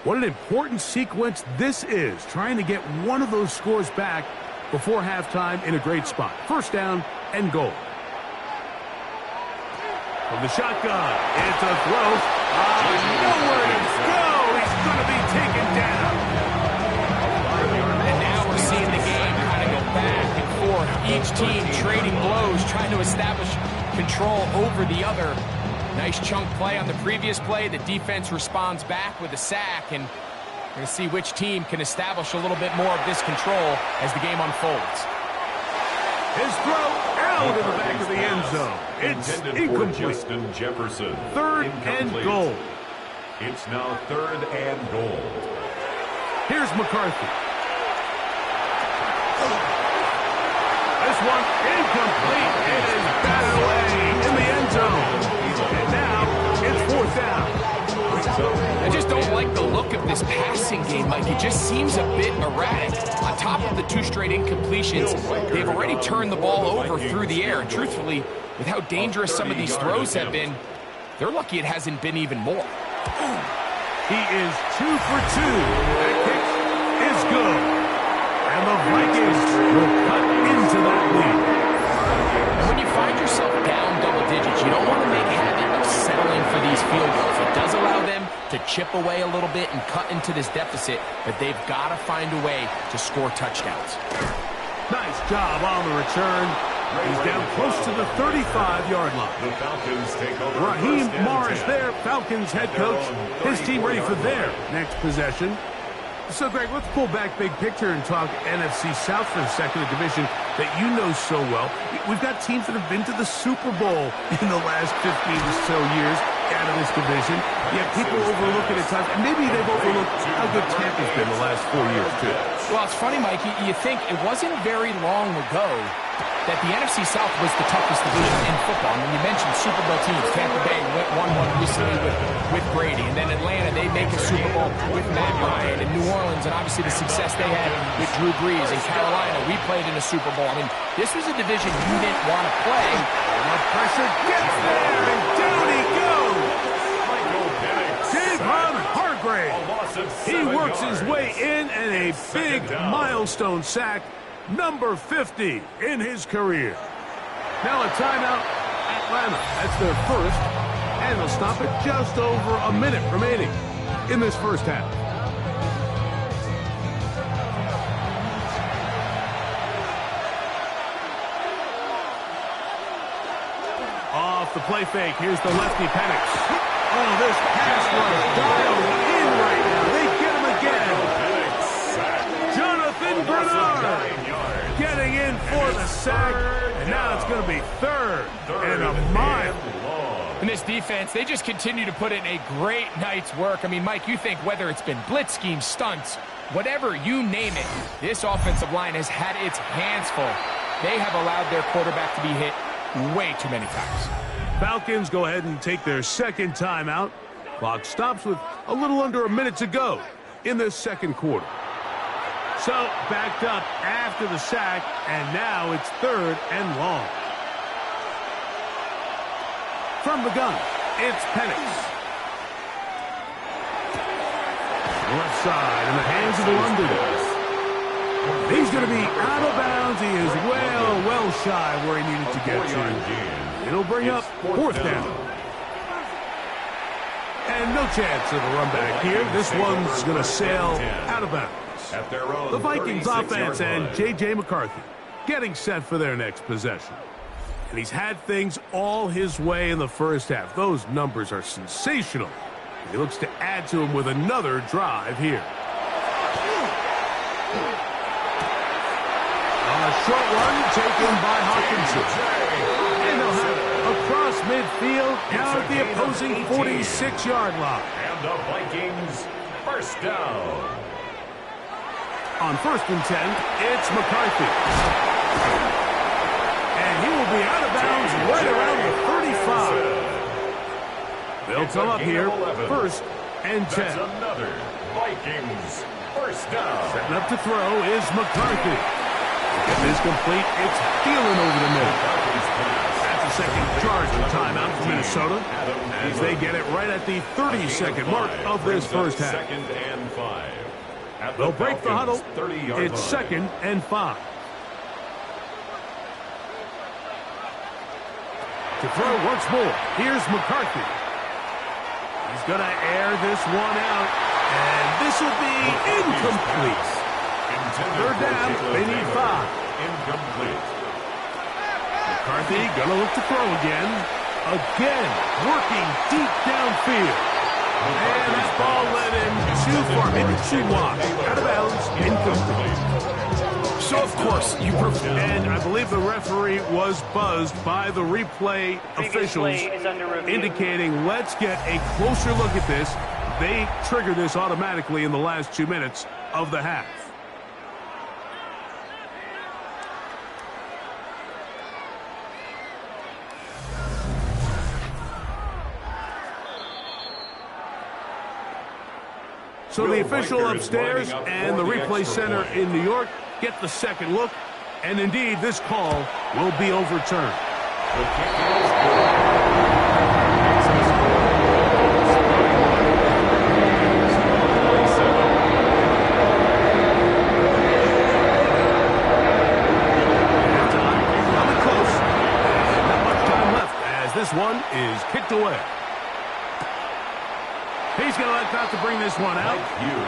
Speaker 2: What an important sequence this is, trying to get one of those scores back before halftime in a great spot. 1st down and goal. From the shotgun, it's a throw. Nowhere to go. He's going to be taken down.
Speaker 3: And now we're seeing the game kind of go back and forth. Each team trading blows, trying to establish control over the other. Nice chunk play on the previous play. The defense responds back with a sack, and we're going to see which team can establish a little bit more of this control as the game unfolds.
Speaker 2: His throw out in the back of the end zone. It's incomplete.
Speaker 1: Justin Jefferson.
Speaker 2: 3rd and goal.
Speaker 1: It's now 3rd and goal.
Speaker 2: Here's McCarthy. This one incomplete. It is batted away in the end zone. And now it's 4th down.
Speaker 3: I just don't like the look of this passing game, Mike. It just seems a bit erratic. On top of the 2 straight incompletions, they've already turned the ball over through the air. And truthfully, with how dangerous some of these throws have been, they're lucky it hasn't been even more.
Speaker 2: He is 2 for 2. That kick is good. And the Vikings will cut into that lead.
Speaker 3: And when you find yourself down double digits, you don't want to make habit of settling for these field goals. It does allow them to chip away a little bit and cut into this deficit, but they've got to find a way to score touchdowns.
Speaker 2: Nice job on the return. He's down close to the 35-yard line.
Speaker 1: The Falcons take over.
Speaker 2: Raheem Morris there, Falcons head coach. His team ready for their next possession. So, Greg, let's pull back big picture and talk NFC South for a second, a division that you know so well. We've got teams that have been to the Super Bowl in the last 15 or so years out of this division. Yet people overlook it at times, and maybe they've overlooked how good Tampa's been the last 4 years, too.
Speaker 3: Well, it's funny, Mike. You think it wasn't very long ago that the NFC South was the toughest division in football. I mean, you mentioned Super Bowl teams. Tampa Bay won one recently with Brady. And then Atlanta, they make a Super Bowl with Matt Ryan. And New Orleans, and obviously the success they had with Drew Brees. And Carolina, we played in a Super Bowl. I mean, this was a division you didn't want to play.
Speaker 2: And the pressure gets there, and down he goes. Javon Hargrave. He works his way in, and a big milestone sack. Number 50 in his career. Now a timeout, Atlanta. That's their first, and they'll stop it just over a minute remaining in this first half. off the play fake. Here's the lefty Penix. Oh, this pass rush dialed in right now. They get him again. Jonathan Bernard getting in for the sack. And now it's going to be third and a mile.
Speaker 3: And this defense, they just continue to put in a great night's work. I mean, Mike, you think whether it's been blitz schemes, stunts, whatever you name it, this offensive line has had its hands full. They have allowed their quarterback to be hit way too many times.
Speaker 2: Falcons go ahead and take their second timeout. Clock stops with a little under a minute to go in the second quarter. So, backed up after the sack, and now it's third and long. From the gun, it's Penix. Left side in the hands of the London. He's going to be out of bounds. He is well shy where he needed to get to. It'll bring up fourth down. And no chance of a run back here. This one's going to sail out of bounds. The Vikings offense and J.J. McCarthy getting set for their next possession. And he's had things all his way in the first half. Those numbers are sensational. He looks to add to them with another drive here. A short one taken by Hawkinson. And they'll have it across midfield down at the opposing 46-yard line.
Speaker 1: And the Vikings first down.
Speaker 2: On first and 10, it's McCarthy. And he will be out of bounds right around the 35. They'll come up here, first and 10.
Speaker 1: That's another Vikings first down.
Speaker 2: Setting up to throw is McCarthy. Get this complete, it's Thielen over the middle. That's the second charge of timeout for Minnesota as they get it right at the 30-second mark of this first half.
Speaker 1: Second and 5.
Speaker 2: They'll break the huddle. It's second and 5. To throw once more, here's McCarthy. He's going to air this one out, and this will be incomplete. Third down, they need 5.
Speaker 1: Incomplete.
Speaker 2: McCarthy going to look to throw again. Again, working deep downfield. And that ball led him too far, maybe too wide. Out of bounds, incomplete.
Speaker 3: So, of course, you prefer.
Speaker 2: And I believe the referee was buzzed by the replay officials, indicating let's get a closer look at this. They trigger this automatically in the last 2 minutes of the half. So the official upstairs and the replay center in New York get the second look, and indeed this call will be overturned.
Speaker 1: The kick is good.
Speaker 2: Coming close, and not much time left as this one is kicked away. He's going to elect not to bring this one out.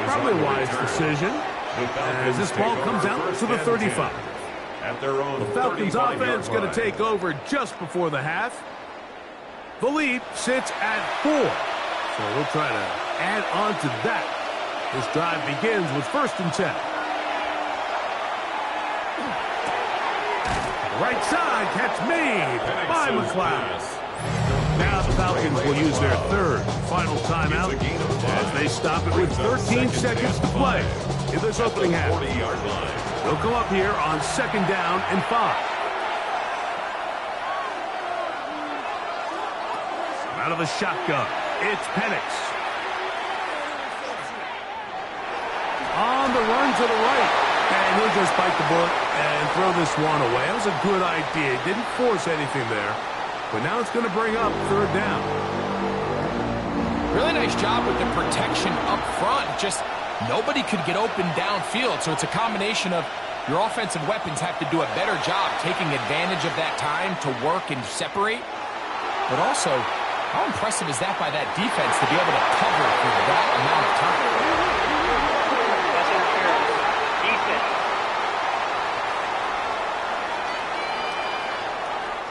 Speaker 2: Probably a wise decision as this ball comes out to the 35. The Falcons offense going to take over just before the half. The lead sits at 4. So we'll try to add on to that. This drive begins with first and 10. Right side, catch made by McLeod. Now the Falcons will use their third final timeout as they stop it with 13 seconds to play in this opening half. They'll come up here on second down and 5. Out of the shotgun, it's Penix. On the run to the right, and he'll just bite the bullet and throw this one away. That was a good idea. Didn't force anything there. But now it's going to bring up third down.
Speaker 3: Really nice job with the protection up front. Just nobody could get open downfield. So it's a combination of your offensive weapons have to do a better job taking advantage of that time to work and separate. But also, how impressive is that by that defense to be able to cover for that amount of time?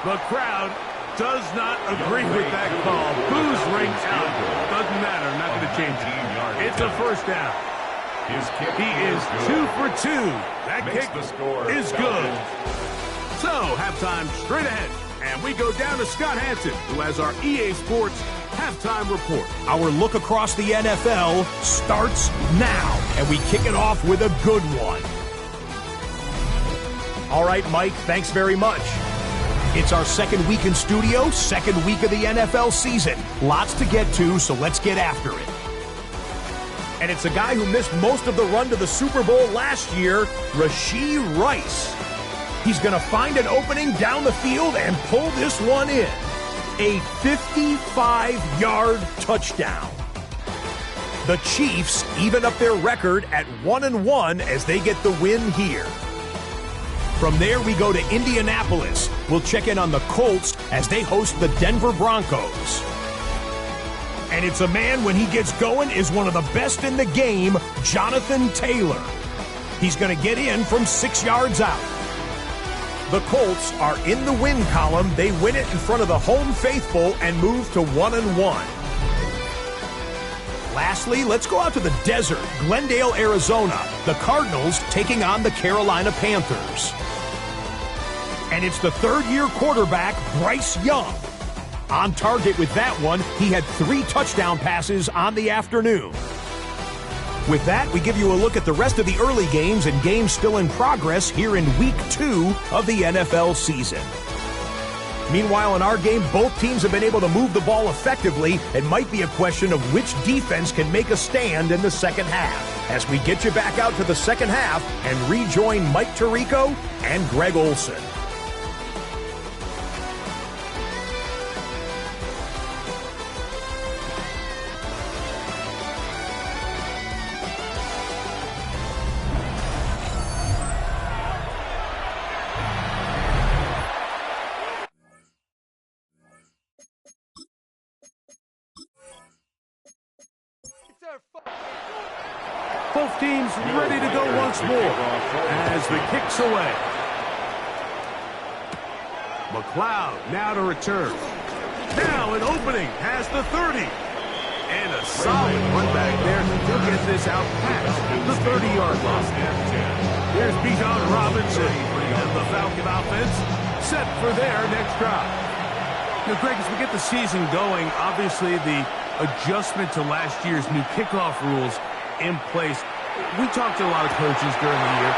Speaker 2: The crowd does not agree with that call. Booze rings out. Doesn't matter. Not going to change it. It's a first down. He is 2 for 2. That kick is good. So, halftime straight ahead. And we go down to Scott Hansen, who has our EA Sports halftime report.
Speaker 4: Our look across the NFL starts now, and we kick it off with a good one. All right, Mike, thanks very much. It's our second week in studio, second week of the NFL season. Lots to get to, so let's get after it. And it's a guy who missed most of the run to the Super Bowl last year, Rashee Rice. He's going to find an opening down the field and pull this one in. A 55-yard touchdown. The Chiefs even up their record at 1-1 as they get the win here. From there, we go to Indianapolis. We'll check in on the Colts as they host the Denver Broncos. And it's a man, when he gets going, is one of the best in the game, Jonathan Taylor. He's going to get in from 6 yards out. The Colts are in the win column. They win it in front of the home faithful and move to 1-1. Lastly, let's go out to the desert, Glendale, Arizona. The Cardinals taking on the Carolina Panthers. And it's the third-year quarterback, Bryce Young. On target with that one, he had 3 touchdown passes on the afternoon. With that, we give you a look at the rest of the early games and games still in progress here in Week 2 of the NFL season. Meanwhile, in our game, both teams have been able to move the ball effectively. It might be a question of which defense can make a stand in the second half. As we get you back out to the second half and rejoin Mike Tirico and Greg Olson.
Speaker 2: Both teams ready to go once more as the kick's away. McLeod now to return. Now an opening has the 30. And a solid run back there to get this out past the 30-yard line. Here's Bijan Robinson and the Falcon offense set for their next drive. Now, Greg, as we get the season going, obviously the adjustment to last year's new kickoff rules in place. We talked to a lot of coaches during the year.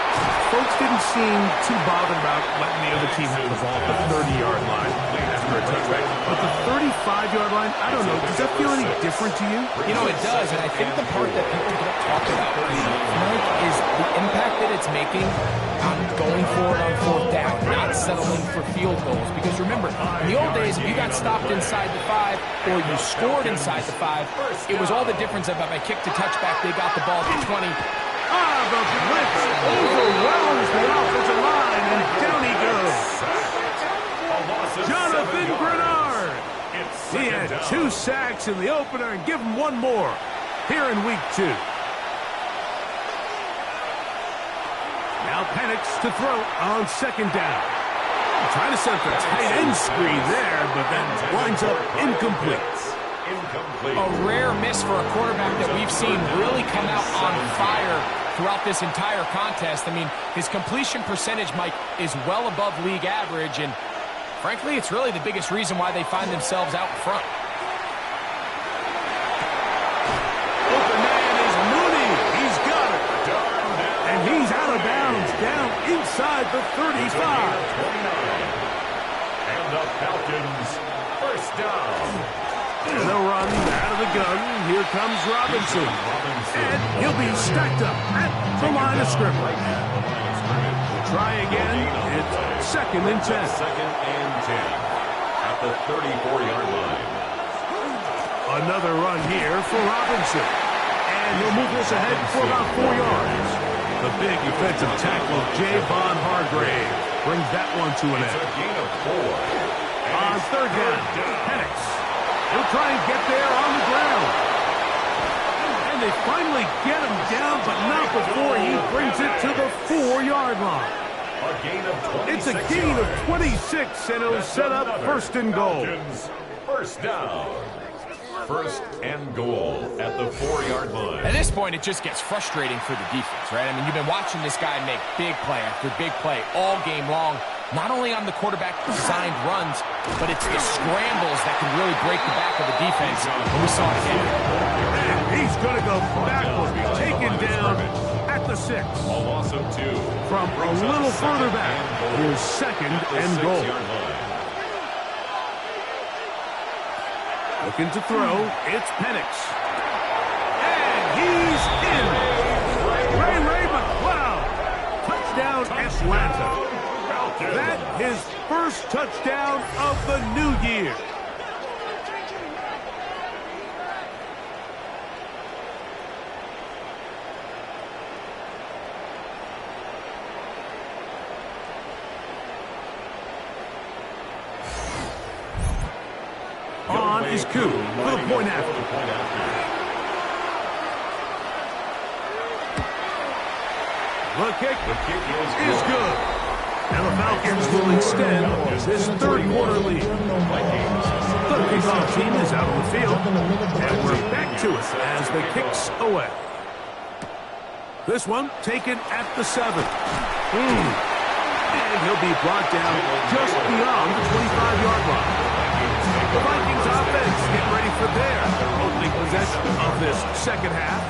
Speaker 2: Folks didn't seem too bothered about letting the other team have the ball at the 30-yard line after a touchback. But the 35-yard line, I don't know, does that feel any different to you?
Speaker 3: You know, it does, and I think the part that people don't talk about, Mike, is the impact that it's making on going forward on fourth down, not settling for field goals. Because remember, in the old days, if you got stopped inside the 5 or you scored inside the 5, it was all the difference about my kick to touchback. They got the ball at the 20.
Speaker 2: The blitz overwhelms the offensive line, and down he goes. Jonathan Grenard. He had 2 sacks in the opener, and give him one more here in Week 2. Now Penix to throw on second down. Trying to set the tight end screen there, but then winds up incomplete.
Speaker 3: A rare miss for a quarterback that we've seen really come out on fire throughout this entire contest. I mean, his completion percentage, Mike, is well above league average, and frankly, it's really the biggest reason why they find themselves out in front.
Speaker 2: Open man is Mooney. He's got it. And he's out of bounds, down inside the 35.
Speaker 1: And the Falcons, first down.
Speaker 2: And they'll run out of the gun. Here comes Robinson. And he'll be stacked up at the line of scrimmage. We'll try again. It's 2nd and 10.
Speaker 1: 2nd and 10 at the 34-yard line.
Speaker 2: Another run here for Robinson. And he'll move this ahead for about 4 yards. The big defensive tackle, Javon Hargrave, brings that one to an end.
Speaker 1: It's a gain of 4.
Speaker 2: On third down, Penix. He'll try and get there on the ground. And they finally get him down, but not before he brings it to the 4-yard line.
Speaker 1: A gain of 26
Speaker 2: It's a gain of 26, and it'll set up first and goal.
Speaker 1: Falcons, first down. First and goal at the 4-yard line.
Speaker 3: At this point, it just gets frustrating for the defense, right? I mean, you've been watching this guy make big play after big play all game long, not only on the quarterback-designed runs, but it's the scrambles that can really break the back of the defense, and we saw it again.
Speaker 2: And he's going to go backwards, taken down at the 6.
Speaker 1: A loss of 2.
Speaker 2: From a little further back, here's second and goal. Looking to throw, it's Penix. And he's in. Ray McCloud. Touchdown, Atlanta. That his first touchdown of the new year. On is Koo for the point after. The kick is good. And the Falcons will extend this third quarter lead. The kickoff team is out on the field. And we're back to it as the kick's away. This one taken at the 7. And he'll be brought down just beyond the 25-yard line. The Vikings offense getting ready for their opening possession of this second half.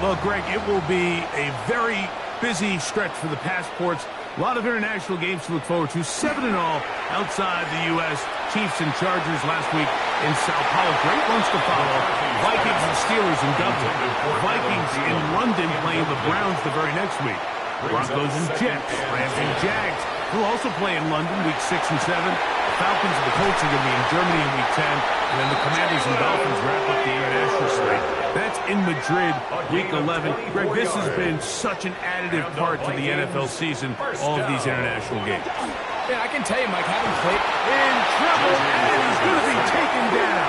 Speaker 2: Well, Greg, it will be a very busy stretch for the passports. A lot of international games to look forward to. 7 in all outside the U.S. Chiefs and Chargers last week in Sao Paulo. Great ones to follow. Vikings and Steelers in Dublin. Vikings in London playing the Browns the very next week. Broncos and Jets. Rams and Jags will also play in London week 6 and 7. The Falcons and the Colts are going to be in Germany in week 10. And then the Commanders and Dolphins wrap up the international slate. That's in Madrid, week 11. Greg, this has been such an additive part to the NFL season, all of these international games.
Speaker 3: Yeah, I can tell you, Mike, having played
Speaker 2: In trouble, and he's going to be taken down.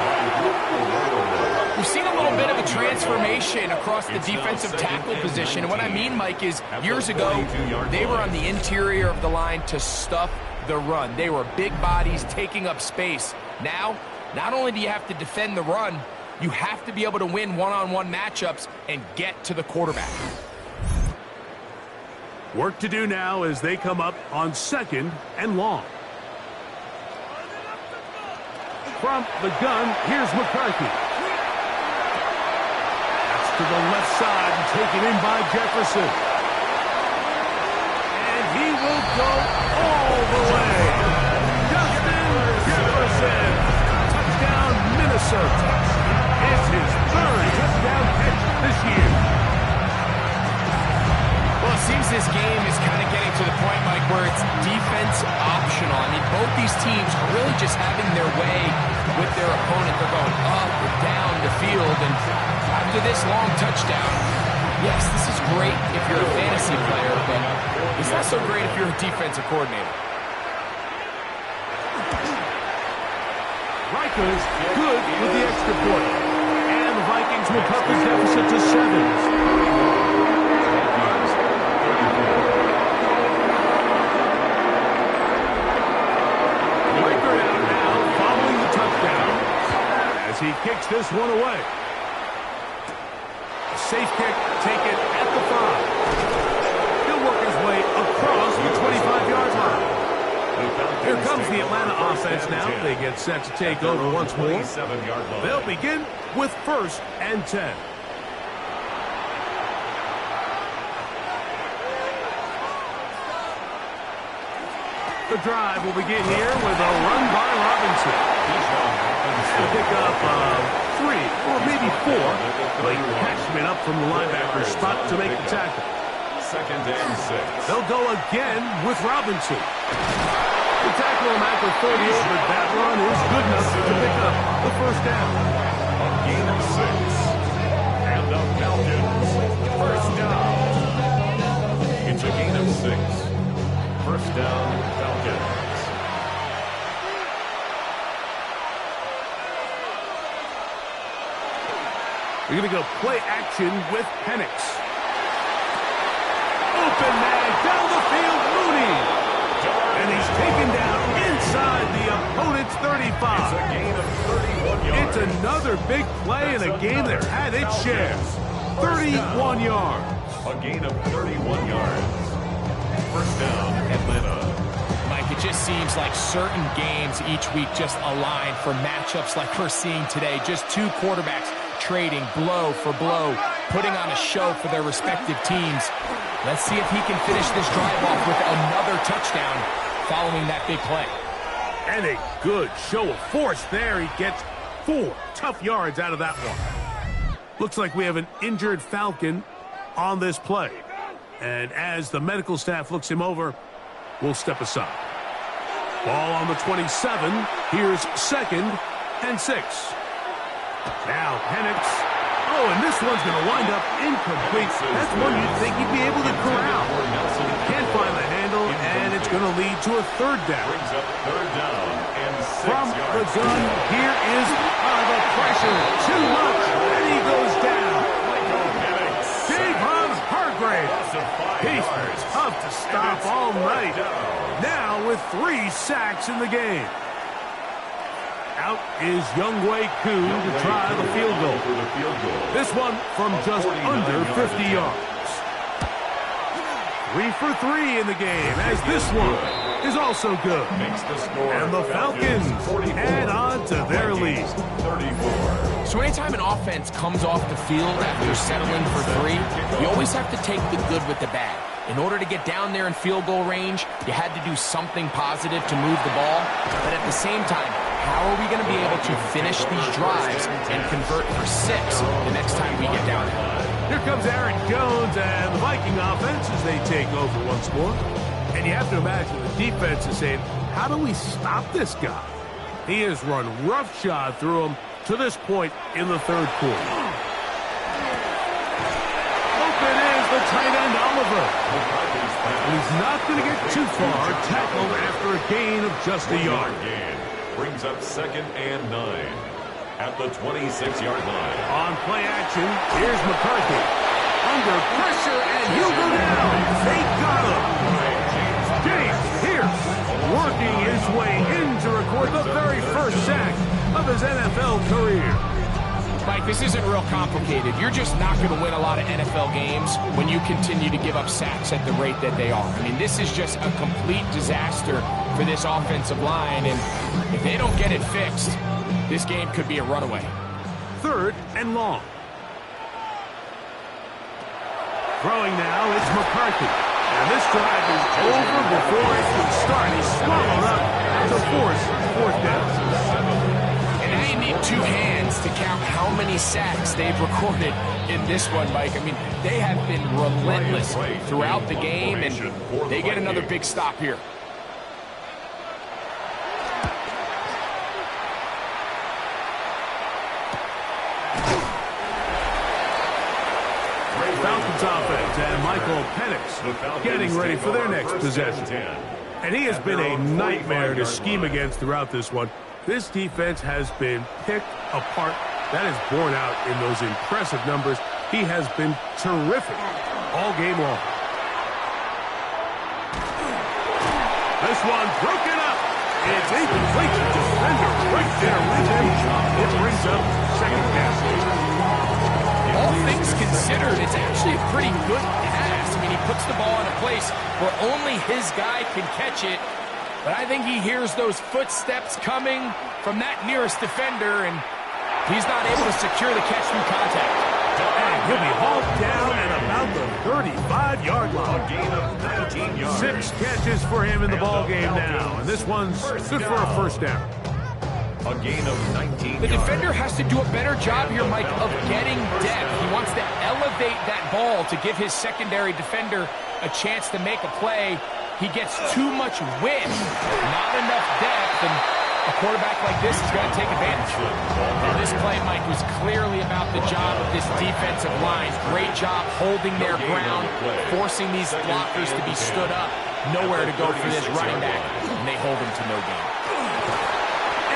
Speaker 3: We've seen a little bit of a transformation across the defensive tackle position. And what I mean, Mike, is years ago, they were on the interior of the line to stuff the run. They were big bodies taking up space. Now, not only do you have to defend the run, you have to be able to win one-on-one matchups and get to the quarterback.
Speaker 2: Work to do now as they come up on second and long. From the gun, here's McCarthy. To the left side and taken in by Jefferson. And he will go all the way. Justin Jefferson. Touchdown, Minnesota. It's his third touchdown catch this year.
Speaker 3: Well, it seems this game is kind of getting to the point, Mike, where it's defense optional. I mean, both these teams are really just having their way with their opponent. They're going up and down the field, and after this long touchdown, yes, this is great if you're a fantasy player, but it's not so great if you're a defensive coordinator.
Speaker 2: Rikers good with the extra point. And the Vikings will cut the deficit to 7. He kicks this one away. A safe kick taken at the 5. He'll work his way across the 25-yard line. Here comes the Atlanta offense now. They get set to take over once more. They'll begin with first and 10. The drive will begin here with a run by Robinson. He'll pick up 3 or maybe 4. Late catchment up from the linebacker spot to make the tackle.
Speaker 1: Second and 6.
Speaker 2: They'll go again with Robinson. The tackle him at the 30, but that run is good enough to pick up the first down.
Speaker 1: A gain of 6. And the Falcons, first down. It's a gain of 6. First down, Falcons.
Speaker 2: We're going to go play action with Penix. Open man down the field, Mooney. taken down inside the opponent's 35.
Speaker 1: It's a gain of 31 yards.
Speaker 2: It's another big play in a game that had its share. 31 yards.
Speaker 1: A gain of 31 yards. First down, Atlanta.
Speaker 3: Mike, it just seems like certain games each week just align for matchups like we're seeing today. Just two quarterbacks trading blow for blow, putting on a show for their respective teams. Let's see if he can finish this drive off with another touchdown following that big play.
Speaker 2: And a good show of force there. He gets 4 tough yards out of that one. Looks like we have an injured Falcon on this play. And as the medical staff looks him over, we'll step aside. Ball on the 27. Here's 2nd and 6. Now Penix. Oh, and this one's going to wind up incomplete. That's one you'd think he'd be able to corral. Can't find the handle, and it's going to lead to a 3rd down.
Speaker 1: Brings up 3rd down and 6
Speaker 2: From
Speaker 1: yards.
Speaker 2: the gun, here is the pressure. Too much, and he goes down. Javon Hargrave. He's been tough to stop all night. Now with 3 sacks in the game. Out is Younghoe Koo to try the field goal. This one from just under 50 yards. 3 for 3 in the game, as this one is also good. And the Falcons add on to their lead.
Speaker 1: 34.
Speaker 3: So anytime an offense comes off the field after settling for 3, you always have to take the good with the bad. In order to get down there in field goal range, you had to do something positive to move the ball. But at the same time, how are we going to be able to finish these drives and convert for 6 the next time we get down there?
Speaker 2: Here comes Aaron Jones and the Viking offense as they take over once more. And you have to imagine the defense is saying, how do we stop this guy? He has run roughshod through him to this point in the 3rd quarter. Open is the tight end, Oliver. And he's not going to get too far, tackled after a gain of just a yard.
Speaker 1: Brings up 2nd and 9 at the 26-yard line.
Speaker 2: On play action, here's McCarthy. Under pressure, and he'll go down. They got him. James Pierce working his way in to record the very first sack of his NFL career.
Speaker 3: Mike, this isn't real complicated. You're just not going to win a lot of NFL games when you continue to give up sacks at the rate that they are. I mean, this is just a complete disaster for this offensive line, and if they don't get it fixed, this game could be a runaway.
Speaker 2: 3rd and long. Throwing now, it's McCarthy. And this drive is over before it can start. He's swallowed up to force 4th down.
Speaker 3: And now you need 2 hands to count how many sacks they've recorded in this one, Mike. I mean, they have been relentless throughout the game, and they get another big stop here.
Speaker 2: Falcons offense and Michael Penix getting ready for their next possession. And he has been a nightmare to scheme against throughout this one. This defense has been picked apart. That is borne out in those impressive numbers. He has been terrific all game long. This one broken up. It's incomplete. Defender right there with him. It brings up 2nd down.
Speaker 3: All things considered, it's actually a pretty good pass. I mean, he puts the ball in a place where only his guy can catch it. But I think he hears those footsteps coming from that nearest defender, and he's not able to secure the catch through contact.
Speaker 2: And he'll be hauled down at about the 35-yard line.
Speaker 1: A gain of 19 yards.
Speaker 2: 6 catches for him in the ball game now. And this one's good for a 1st down.
Speaker 1: A gain of 19
Speaker 3: The
Speaker 1: yards.
Speaker 3: defender has to do a better job here, Mike, of getting depth. He wants to elevate that ball to give his secondary defender a chance to make a play. He gets too much width, not enough depth, and a quarterback like this is going to take advantage. Now, this play, Mike, was clearly about the job of this defensive line. Great job holding their ground, forcing these blockers to be stood up. Nowhere to go for this running back, and they hold him to no gain.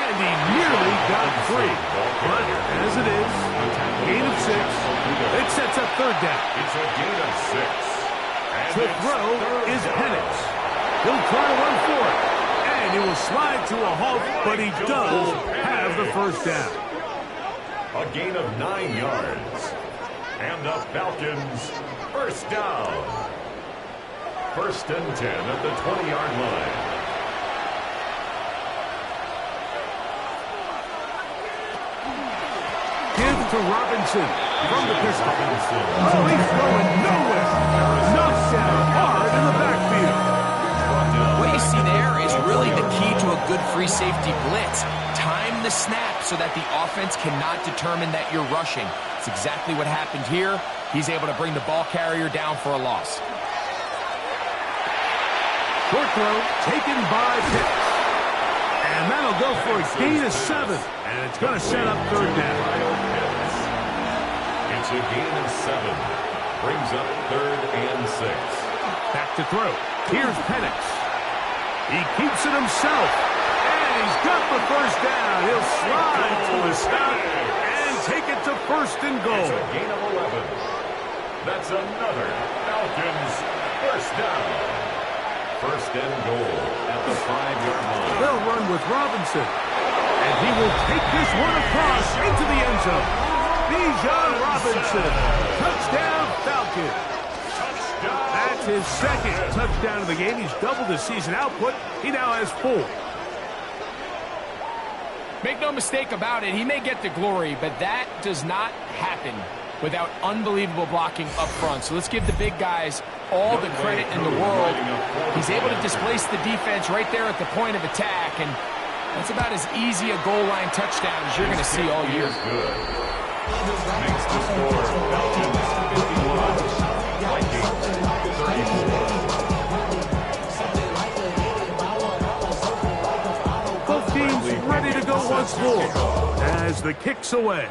Speaker 2: And he nearly got free. But as it is, gain of 6, it sets up 3rd down.
Speaker 1: It's a gain of 6.
Speaker 2: To throw is Penix. He'll try to run for it. And he will slide to a halt, but he does have the first down.
Speaker 1: A gain of 9 yards. And the Falcons, first down. 1st and 10 at the 20-yard line.
Speaker 2: Give to Robinson from the pistol. Oh, he's going nowhere. Knocked down hard in the backfield.
Speaker 3: What you see there is really the key to a good free safety blitz. Time the snap so that the offense cannot determine that you're rushing. It's exactly what happened here. He's able to bring the ball carrier down for a loss.
Speaker 2: Short throw taken by Pitts. And that'll go for a gain of 7. And it's going to set up 3rd down.
Speaker 1: It's a gain of 7. Brings up 3rd and 6.
Speaker 2: Back to throw. Here's Penix. He keeps it himself. And he's got the first down. He'll slide to the stop and take it to 1st and goal.
Speaker 1: It's a gain of 11. That's another Falcons first down. 1st and goal at the 5-yard line.
Speaker 2: They'll run with Robinson. And he will take this one across into the end zone. Bijan Robinson. Touchdown, Falcons. That's his 2nd touchdown of the game. He's doubled his season output. He now has 4.
Speaker 3: Make no mistake about it, he may get the glory, but that does not happen without unbelievable blocking up front. So let's give the big guys all the credit in the world. He's able to displace the defense right there at the point of attack, and that's about as easy a goal line touchdown as you're going to see all year.
Speaker 1: Makes the score Falcons 51, Vikings
Speaker 2: 34. Both teams ready to go once more as the kick's away.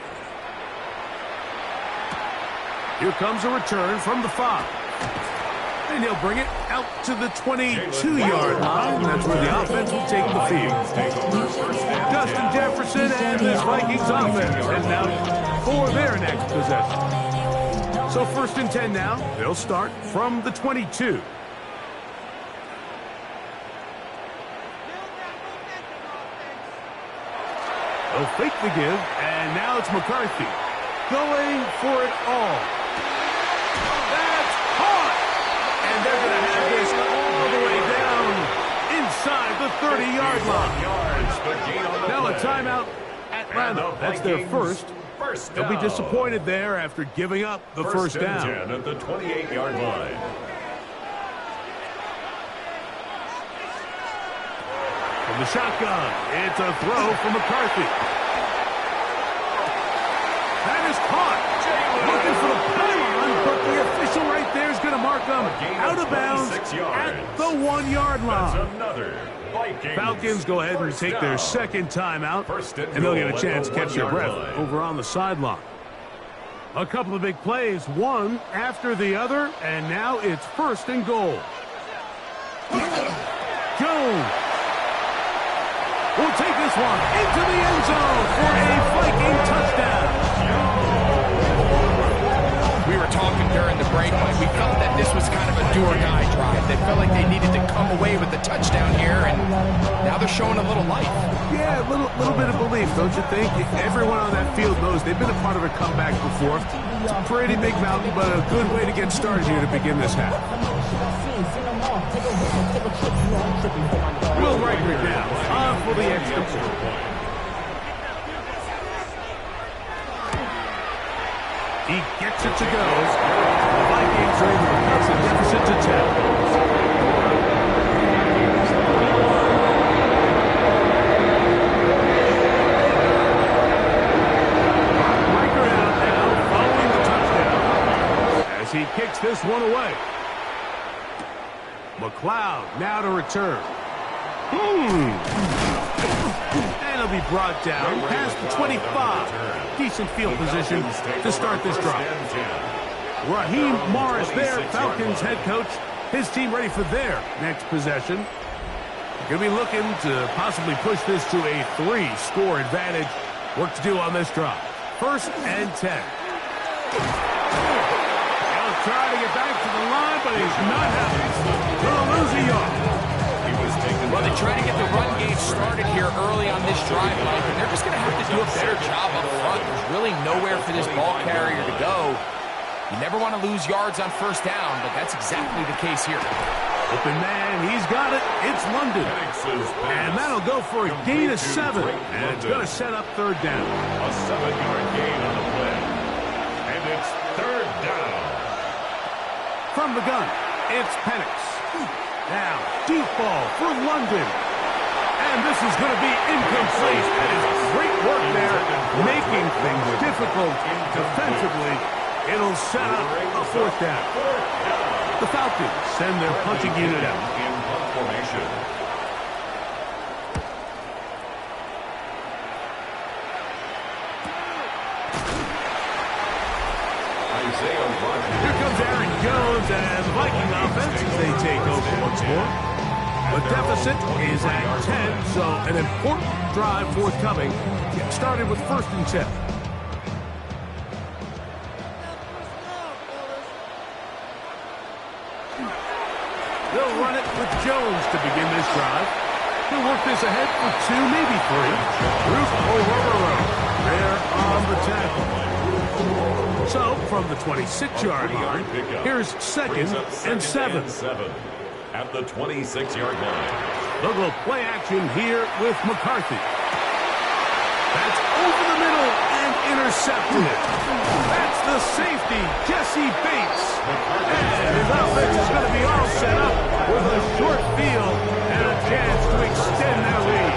Speaker 2: Here comes a return from the 5. And he'll bring it out to the 22-yard line. That's where the offense will take the field. Justin Jefferson and this Vikings offense heading out for their next possession. So 1st and 10 now. They'll start from the 22. They'll fake the give, and now it's McCarthy going for it all. That's caught! And they're going to have this all the way down inside the 30-yard line. Now a timeout at Atlanta. That's their first. They'll be disappointed there after giving up the first down.
Speaker 1: At the 28-yard line.
Speaker 2: From the shotgun, it's a throw from McCarthy. That is caught. Looking for the pylon, but the official right there is going to mark them out of bounds at the 1-yard line. Falcons go ahead and take their 2nd timeout, and they'll get a chance to catch their breath over on the sideline. A couple of big plays, one after the other, and now it's 1st and goal. Jones will take this one into the end zone for a Viking touchdown.
Speaker 3: We were talking during the break, Mike. We felt that this was kind of a do-or-die drive. They felt like they needed to come away with the touchdown here, and now they're showing a little life.
Speaker 2: Yeah, a little bit of belief, don't you think? Everyone on that field knows they've been a part of a comeback before. It's a pretty big mountain, but a good way to get started here to begin this half. Will Riker down on for the extra point. He gets it to go. The Vikings are able to cut the deficit to 10. Riker out now, following the touchdown. As he kicks this one away. McLeod now to return. And he'll be brought down past the 25. Decent field position to start this drive. Raheem Morris there, Falcons head coach. His team ready for their next possession. Going to be looking to possibly push this to a 3-score advantage. Work to do on this drive. 1st and 10. He'll try to get back to the line, but he's not happy. Going to lose a yard.
Speaker 1: He was taken
Speaker 3: Well, they try to get the run game started here early on this drive, Mike, and they're just going to have to do a better job up front. There's really nowhere for this ball carrier to go. You never want to lose yards on first down, but that's exactly the case here.
Speaker 2: Open man, he's got it. It's London. And that'll go for a gain of 7. And it's going to set up third down.
Speaker 1: A 7-yard gain on the play. And it's third down.
Speaker 2: From the gun, it's Penix. Now, deep ball for London. And this is going to be incomplete. That is great work there, making things difficult defensively. It'll set up a fourth down. The Falcons send their punching unit out.
Speaker 1: In punt formation.
Speaker 2: Here comes Aaron Jones and the Viking offense as they take over once more. The deficit is at 10, so an important drive forthcoming. Get started with 1st and 10. They'll run it with Jones to begin this drive. He'll work this ahead for 2, maybe 3. Root over. They're on the tackle. So, from the 26-yard line, here's 2nd and 7.
Speaker 1: At the 26-yard line.
Speaker 2: They'll go play action here with McCarthy. That's over the middle and intercepted. That's the safety, Jesse Bates. And his offense is going to be all set up with a short field and a chance to extend their lead.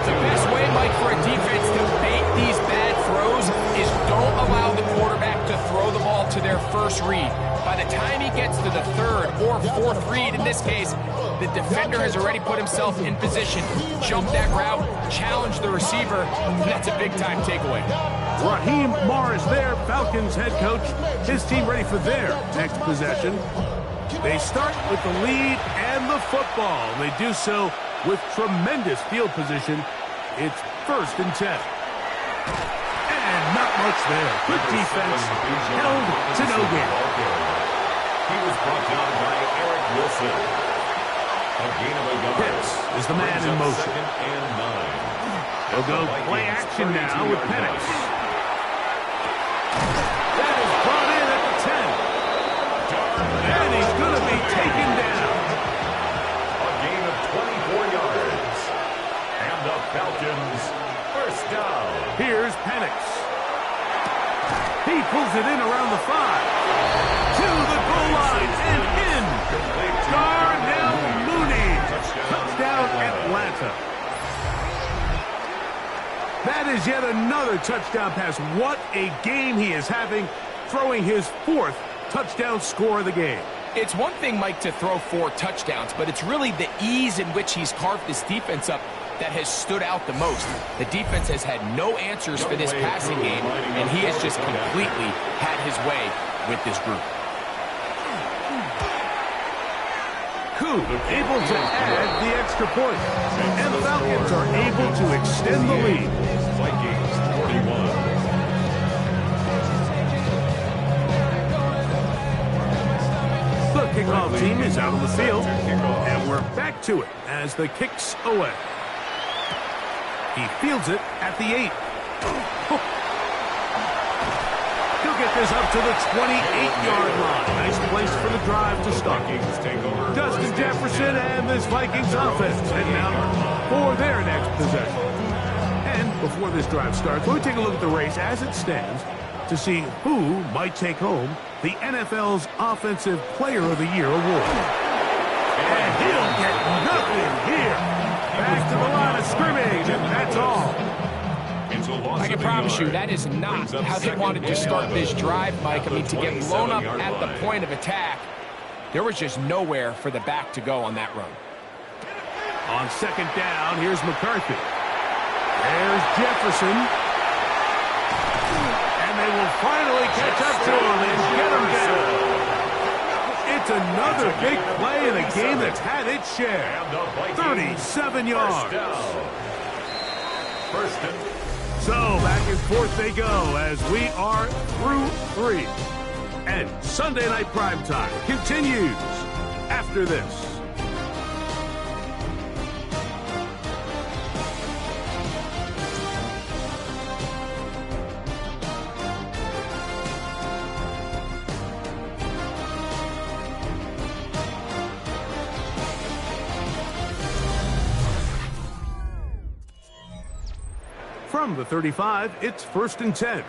Speaker 3: The best way, Mike, for a defense to bait these bad throws is don't allow the quarterback to throw the ball to their first read. By the time he gets to the 3rd or 4th read, in this case, the defender has already put himself in position, jump that route, challenge the receiver, and that's a big-time takeaway.
Speaker 2: Raheem Morris there, Falcons head coach. His team ready for their next possession. They start with the lead and the football. They do so with tremendous field position. It's 1st and 10. And not much there. Good defense. Held to no gain.
Speaker 1: He was brought down by Eric Wilson. A gain of a yard.
Speaker 2: Pitts is the man in motion.
Speaker 1: 2nd and 9.
Speaker 2: They'll go play action now with Penix. That is brought in at the 10. And he's going to be taken down.
Speaker 1: A gain of 24 yards. And the Falcons first down.
Speaker 2: Here's Penix. He pulls it in around the 5. To the goal line and in. Darnell Mooney. Touchdown Atlanta. That is yet another touchdown pass. What a game he is having, throwing his 4th touchdown score of the game.
Speaker 3: It's one thing, Mike, to throw 4 touchdowns, but it's really the ease in which he's carved this defense up that has stood out the most. The defense has had no answers for this passing game, and he has just completely had his way with this group.
Speaker 2: Koo able to add the extra point. And the Falcons are able to extend the lead.
Speaker 1: Vikings 41.
Speaker 2: The kickoff team is out on the field, and we're back to it as the kick's away. He fields it at the 8. He'll get this up to the 28-yard line. Nice place for the drive to start. Justin Jefferson and this Vikings offense heading out for their next possession. And before this drive starts, let me take a look at the race as it stands to see who might take home the NFL's Offensive Player of the Year award. And he'll get nothing here. Back to the line of scrimmage, and that's all.
Speaker 3: I can promise you that is not how they wanted to start this drive, Mike. I mean, to get blown up at the point of attack, there was just nowhere for the back to go on that run.
Speaker 2: On 2nd down, here's McCarthy. There's Jefferson. And they will finally catch up to him and get him down. It's another big play in a game that's had its share. 37 yards. So back and forth they go as we are through 3. And Sunday Night Primetime continues after this. From the 35, it's 1st and 10.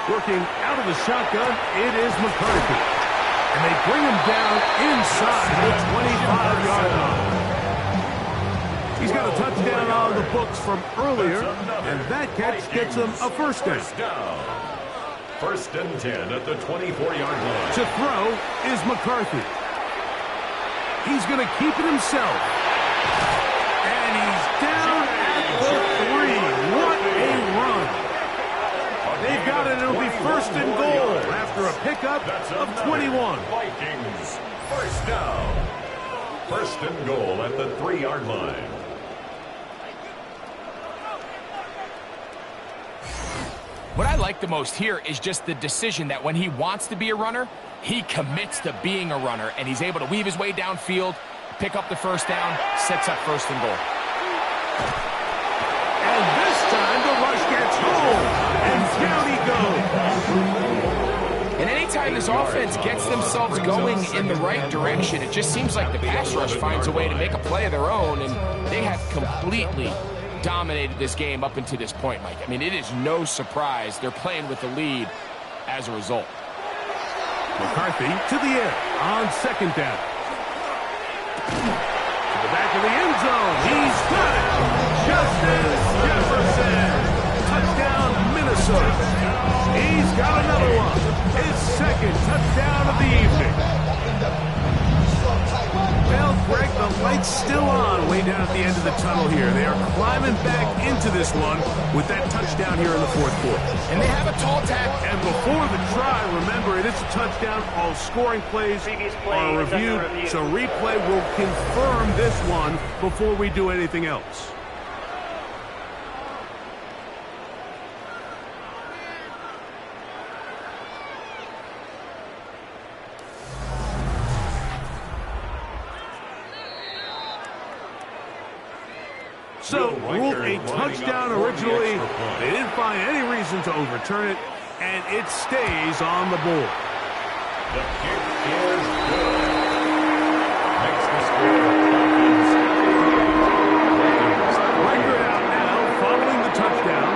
Speaker 2: Working out of the shotgun, it is McCarthy. And they bring him down inside the 25-yard line. He's got a touchdown on the books from earlier, and that catch gets him a first down.
Speaker 1: 1st and 10 at the 24-yard line.
Speaker 2: To throw is McCarthy. He's going to keep it himself. And he's down at the 3. What a run. They've got it. It'll be 1st and goal after a pickup of 21.
Speaker 1: Vikings, 1st down. 1st and goal at the 3-yard line.
Speaker 3: What I like the most here is just the decision that when he wants to be a runner, he commits to being a runner, and he's able to weave his way downfield, pick up the first down, sets up 1st and goal.
Speaker 2: And this time the rush gets home, and down he goes.
Speaker 3: And anytime this offense gets themselves going in the right direction, it just seems like the pass rush finds a way to make a play of their own, and they have completely dominated this game up until this point, Mike. I mean, it is no surprise they're playing with the lead as a result.
Speaker 2: McCarthy to the air on 2nd down. To the back of the end zone. He's got it. Justin Jefferson. Touchdown, Minnesota. He's got another one. His 2nd touchdown of the evening. Well, Greg, the light's still on way down at the end of the tunnel here. They are climbing back into this one with that touchdown here in the 4th quarter.
Speaker 3: And they have a tall tackle.
Speaker 2: And before the try, remember, it is a touchdown. All scoring plays are reviewed, so replay will confirm this one before we do anything else. So, ruled a touchdown originally. They didn't find any reason to overturn it, and it stays on the board.
Speaker 1: The kick is good. Makes the score.
Speaker 2: Record out now following the touchdown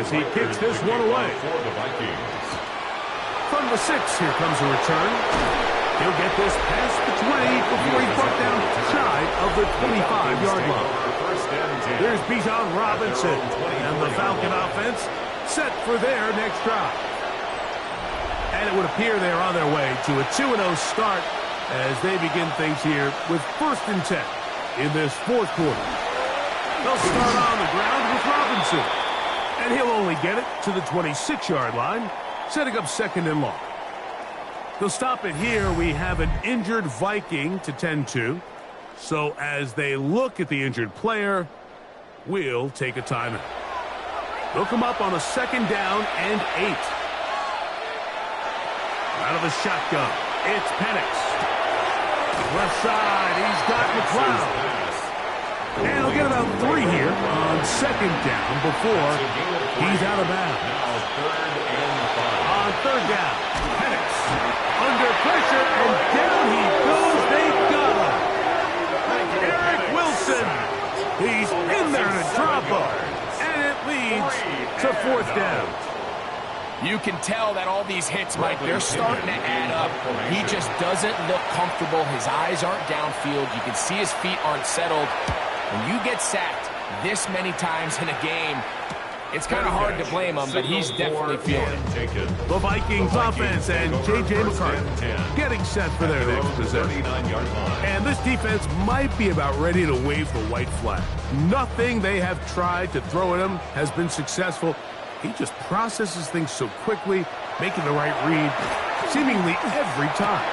Speaker 2: as he kicks this one away.
Speaker 1: For the Vikings.
Speaker 2: From the 6, here comes a return. He'll get this past the 20 before he's brought down shy of the 25-yard line. There's Bijan Robinson, and the Falcon offense set for their next drive. And it would appear they're on their way to a 2-0 start as they begin things here with 1st and 10 in this 4th quarter. They'll start on the ground with Robinson, and he'll only get it to the 26-yard line, setting up 2nd and long. They'll stop it here. We have an injured Viking to tend to. So as they look at the injured player, we'll take a timeout. They'll come up on a 2nd down and 8. Out of the shotgun, it's Penix. Left side, he's got McLeod. And he'll get about 3 here on 2nd down before he's out of bounds. On 3rd down, Penix under pressure, and down he goes. They got him. Eric Wilson. He's in there to drop him. And it leads to 4th down.
Speaker 3: You can tell that all these hits, Mike, they're starting to add up. He just doesn't look comfortable. His eyes aren't downfield. You can see his feet aren't settled. When you get sacked this many times in a game, it's kind of hard to blame him, but he's definitely feeling it.
Speaker 2: The Vikings offense and J.J. McCarthy getting set for their next possession. And this defense might be about ready to wave the white flag. Nothing they have tried to throw at him has been successful. He just processes things so quickly, making the right read seemingly every time.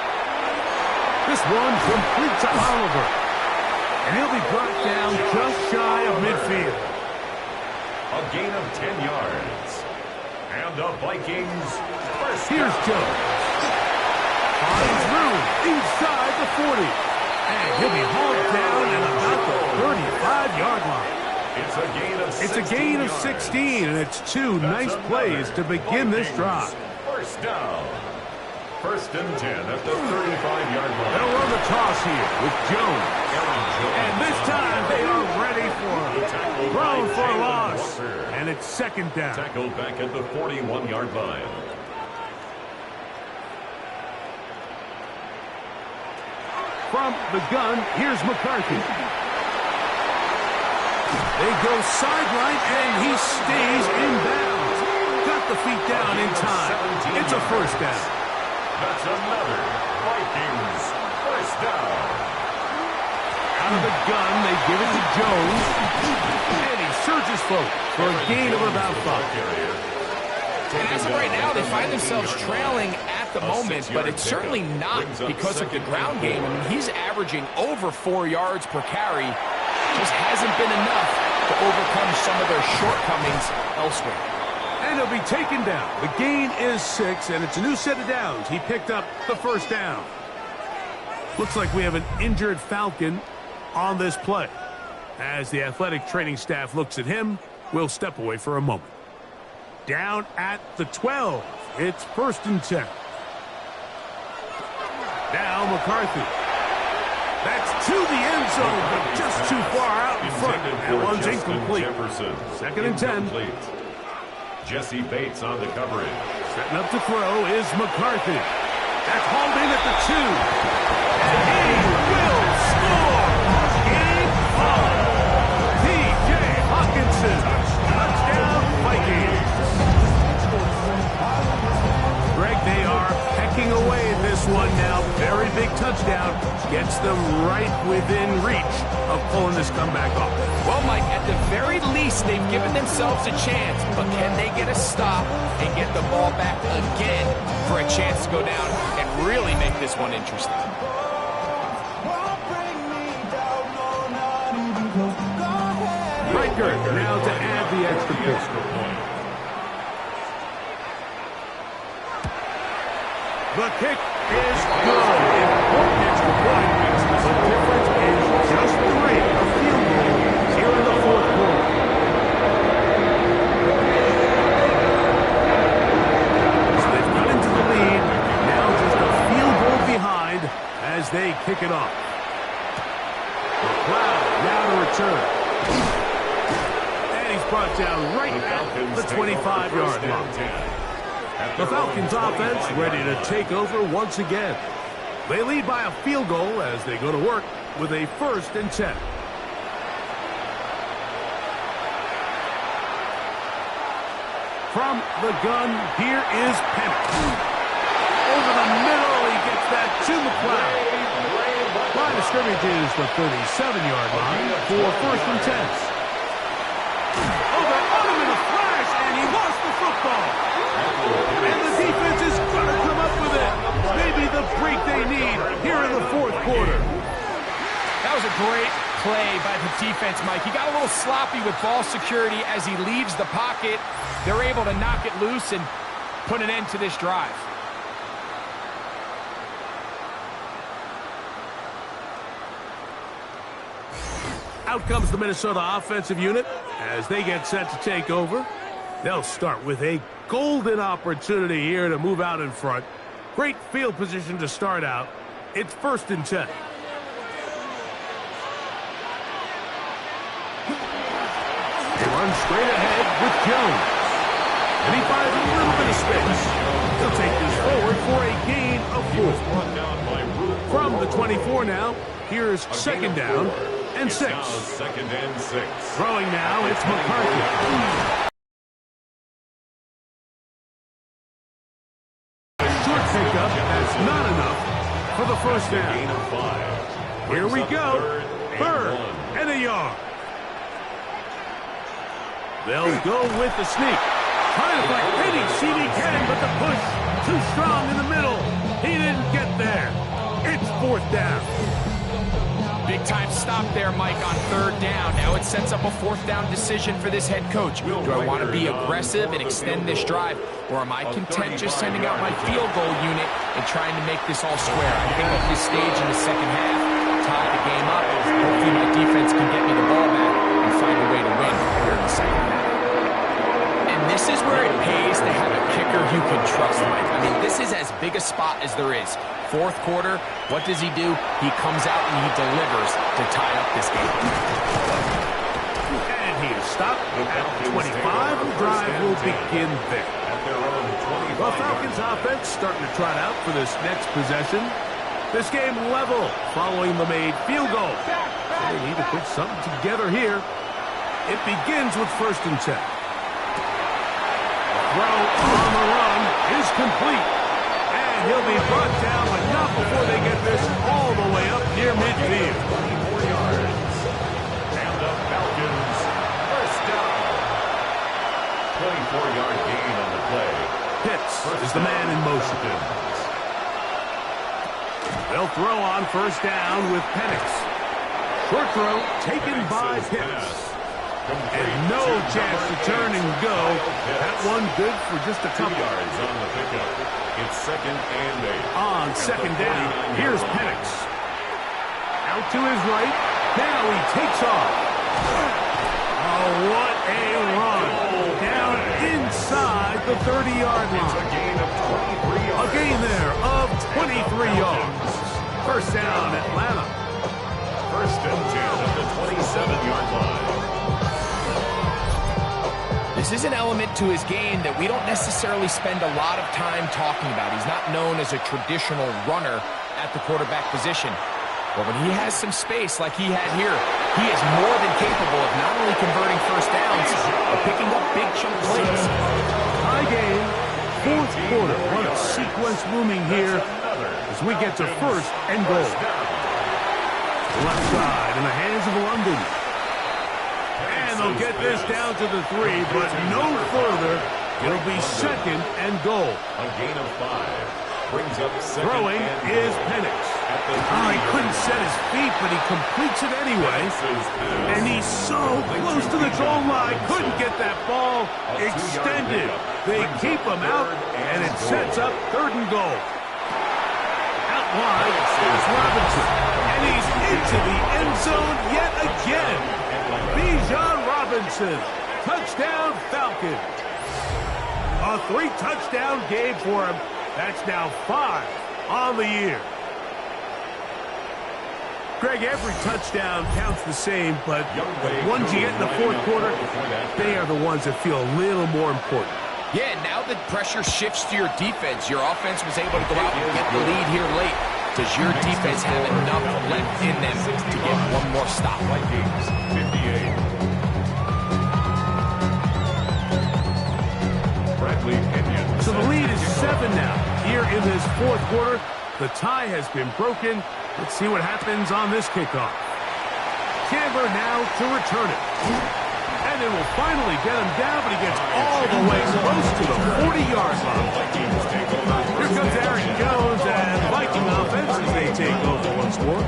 Speaker 2: This one complete to Oliver. And he'll be brought down just shy of midfield.
Speaker 1: A gain of 10 yards. And the Vikings first.
Speaker 2: Here's Jones. Finds room inside the 40. And he'll be hauled down at about the 35-yard line.
Speaker 1: It's a gain of
Speaker 2: 16, and it's 2 nice plays to begin this drive.
Speaker 1: First down. 1st and 10 at the 35-yard line.
Speaker 2: They'll run the toss here with Jones. And this time they are Thrown for a loss. And it's second down.
Speaker 1: Tackled back at the 41-yard line.
Speaker 2: From the gun, here's McCarthy. They go sideline, and he stays in bounds. Got the feet down in time. It's a first down.
Speaker 1: That's another Vikings first down.
Speaker 2: Out of the gun, they give it to Jones. And he surges forward for a gain of about 5.
Speaker 3: And as of right now, they find themselves trailing at the moment, but it's certainly not because of the ground game. I mean, he's averaging over 4 yards per carry. Just hasn't been enough to overcome some of their shortcomings elsewhere.
Speaker 2: And he'll be taken down. The gain is 6, and it's a new set of downs. He picked up the first down. Looks like we have an injured Falcon on this play. As the athletic training staff looks at him, we'll step away for a moment. Down at the 12. It's 1st and 10. Now McCarthy. That's to the end zone, but just too far out in front. That one's incomplete. 2nd and 10.
Speaker 1: Jesse Bates on the coverage.
Speaker 2: Setting up to throw is McCarthy. That's hauled in at the 2. And he will score. Game 5. T.J. Hawkinson. Touchdown, Vikings. Greg, they are pecking away at this one now. Very big touchdown. Gets them right within reach of pulling this comeback off.
Speaker 3: Well, Mike, at the very least, they've given themselves a chance, but can they get a stop and get the ball back again for a chance to go down and really make this one interesting?
Speaker 2: Riker now to add the extra pistol. The kick is good. Important extra point. The difference is just 3 of field goals here in the 4th quarter. So they've got into the lead. Now just a field goal behind as they kick it off. McLeod now to return. And he's brought down right at the 25-yard line. The Falcons offense ready to take over once again. They lead by a field goal as they go to work with a 1st and 10. From the gun, here is Penix. Over the middle, he gets that to McLeod. Line of scrimmage is the 37-yard line for 1st and 10. Oh, they're on him in a flash, and he lost the football. And the defense is going to come up with it. Maybe the break they need here in the 4th quarter.
Speaker 3: That was a great play by the defense, Mike. He got a little sloppy with ball security as he leaves the pocket. They're able to knock it loose and put an end to this drive.
Speaker 2: Out comes the Minnesota offensive unit as they get set to take over. They'll start with a golden opportunity here to move out in front. Great field position to start out. It's 1st and 10. They run straight ahead with Jones. And he finds a little bit of space. He'll take this forward for a gain of 4. From the 24 now, here's 2nd down and 6.
Speaker 1: 2nd and 6.
Speaker 2: Throwing now, it's McCarthy. Pickup, that's not enough for the 1st down. Here we go. 3rd and a yard. They'll go with the sneak. Trying to find any seed he can, but the push too strong in the middle. He didn't get there. It's 4th down.
Speaker 3: Big time stop there, Mike, on 3rd down. Now it sets up a 4th down decision for this head coach. Do I want to be aggressive and extend this drive, or am I content just sending out my field goal unit and trying to make this all square? I think at this stage in the 2nd half, tie the game up. Hopefully my defense can get me the ball back and find a way to win here in the 2nd half. And this is where it pays to have a kicker you can trust, Mike. I mean, this is as big a spot as there is. 4th quarter, what does he do? He comes out and he delivers to tie up this game.
Speaker 2: stop at 25. The drive will begin there.
Speaker 1: At their own 25.
Speaker 2: The Falcons offense starting to trot out for this next possession. This game level following the made field goal. So they need to put something together here. It begins with 1st and 10. Throw on the run is complete. And he'll be brought down, but not before they get this all the way up near midfield.
Speaker 1: 24 yards. And the Falcons first down. 24-yard gain on the play.
Speaker 2: Pitts is the man in motion. They'll throw on 1st down with Penix. Short throw taken by Pitts. And no chance to turn and go. That one good for just a couple.
Speaker 1: 2 yards on the pickup. It's 2nd and 8.
Speaker 2: On 2nd down, here's Penix. Out to his right. Now he takes off. Oh, what a run. Down inside the 30-yard line.
Speaker 1: It's a gain of 23 yards.
Speaker 2: A gain there of 23 yards. First down, Atlanta.
Speaker 1: 1st and 10 at the 27-yard line.
Speaker 3: This is an element to his game that we don't necessarily spend a lot of time talking about. He's not known as a traditional runner at the quarterback position. But when he has some space like he had here, he is more than capable of not only converting 1st downs, but picking up big chunk plays.
Speaker 2: High game, 4th quarter. What a sequence looming here as we get to 1st and goal. Left side in the hands of London. And they'll get this down to the 3, but no further. It'll be 2nd and goal.
Speaker 1: A gain of 5. Brings up 2nd
Speaker 2: Throwing
Speaker 1: and
Speaker 2: is Penix. Oh, he couldn't set his feet, but he completes it anyway. And he's so close to the goal line. Couldn't get that ball extended. They keep him out, and it sets up 3rd and goal. Out wide is Robinson. And he's into the end zone yet again. Bijan Robinson. Touchdown, Falcons. A 3-touchdown game for him. That's now 5 on the year. Greg, every touchdown counts the same, but the ones you get in the 4th quarter, they are the ones that feel a little more important.
Speaker 3: Yeah, now the pressure shifts to your defense. Your offense was able to go out and get the lead here late. Does your defense have enough left in them to get one more stop?
Speaker 1: Vikings 58. Bradley Pinion.
Speaker 2: So the lead is 7 now. Here in this 4th quarter, the tie has been broken. Let's see what happens on this kickoff. Chandler now to return it. And they will finally get him down, but he gets all the way close to the 40-yard line. Here comes Aaron Jones and Viking offense as they take over once more.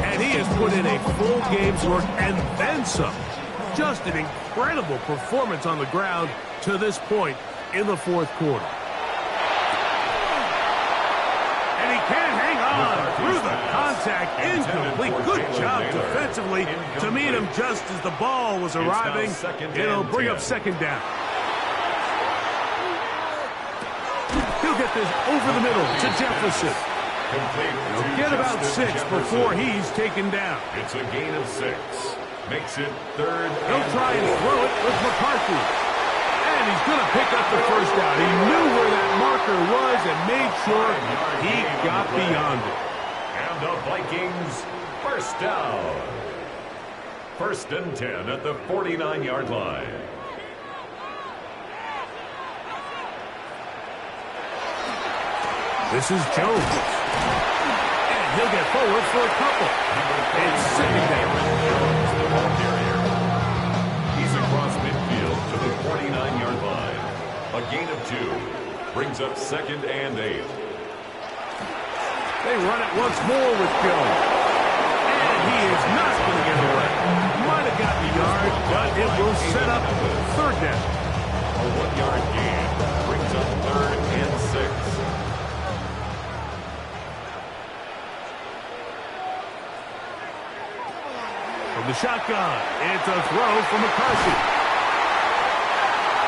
Speaker 2: And he has put in a full game's work and then some. Just an incredible performance on the ground to this point in the 4th quarter. And he can't hang on through the contact. Incomplete. Good job defensively to meet him just as the ball was arriving. It'll bring up 2nd down. He'll get this over the middle to Jefferson. He'll get about 6 before he's taken down.
Speaker 1: It's a gain of 6. Makes it 3rd.
Speaker 2: He'll try and throw it with McCarthy. And he's going to pick up the 1st down. He knew where that marker was and made sure he got beyond it.
Speaker 1: And the Vikings first down. 1st and 10 at the 49-yard line.
Speaker 2: This is Jones. And he'll get forward for a couple. It's 2nd down.
Speaker 1: The ball carrier. He's across midfield to the 49-yard line. A gain of 2. Brings up 2nd and 8.
Speaker 2: They run it once more with Jones. And he is not going to get away. Might have gotten a yard, but it will set up 3rd down.
Speaker 1: A 1-yard gain brings up 3rd and 6.
Speaker 2: From the shotgun, it's a throw from McCarthy.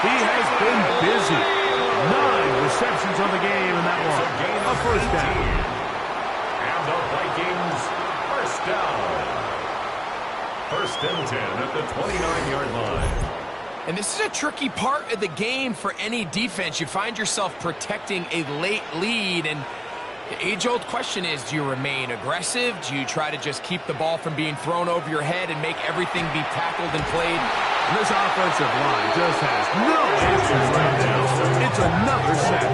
Speaker 2: He has been busy. 9 receptions on the game, and that one a 1st down.
Speaker 1: And the Vikings first down. First and 10 at the 29-yard line.
Speaker 3: And this is a tricky part of the game for any defense. You find yourself protecting a late lead, and the age-old question is, do you remain aggressive? Do you try to just keep the ball from being thrown over your head and make everything be tackled and played?
Speaker 2: This offensive line just has no answers right now. It's another sack.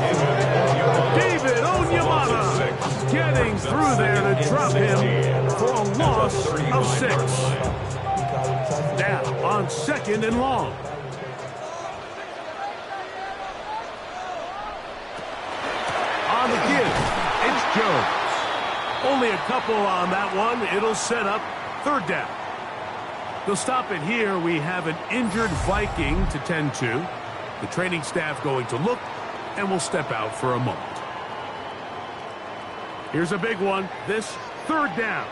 Speaker 2: David Onyemata getting through there to drop him for a loss of 6. Now on 2nd and long. On the give, it's Jones. Only a couple on that one. It'll set up 3rd down. They'll stop it here. We have an injured Viking to tend to. The training staff going to look, and we'll step out for a moment. Here's a big one. This 3rd down.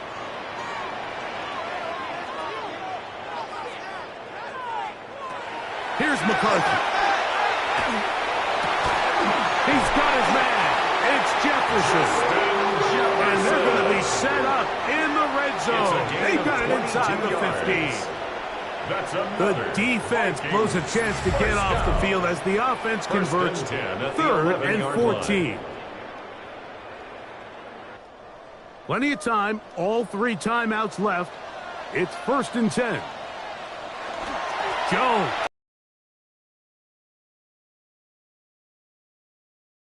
Speaker 2: Here's McCarthy. He's got his man. It's Jefferson. And they're going to be set up in the red zone. They got it inside the 15. The defense blows a chance to get off the field as the offense converts 3rd and 14. Plenty of time. All 3 timeouts left. It's 1st and 10. Jones.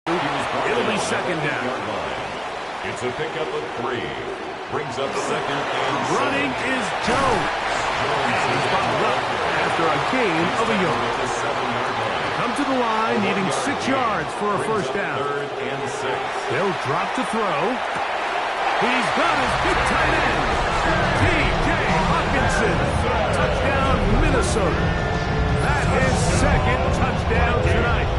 Speaker 2: It'll be 2nd down.
Speaker 1: It's a pickup of 3. Brings up 2nd and 7.
Speaker 2: Running is Jones. He's bottled up after a gain of a yard. Come to the line, needing 6 yards for a 1st down.
Speaker 1: 3rd and 6.
Speaker 2: They'll drop to throw. He's got his big tight end. T.J. Hawkinson. Touchdown, Minnesota. That is 2nd touchdown tonight.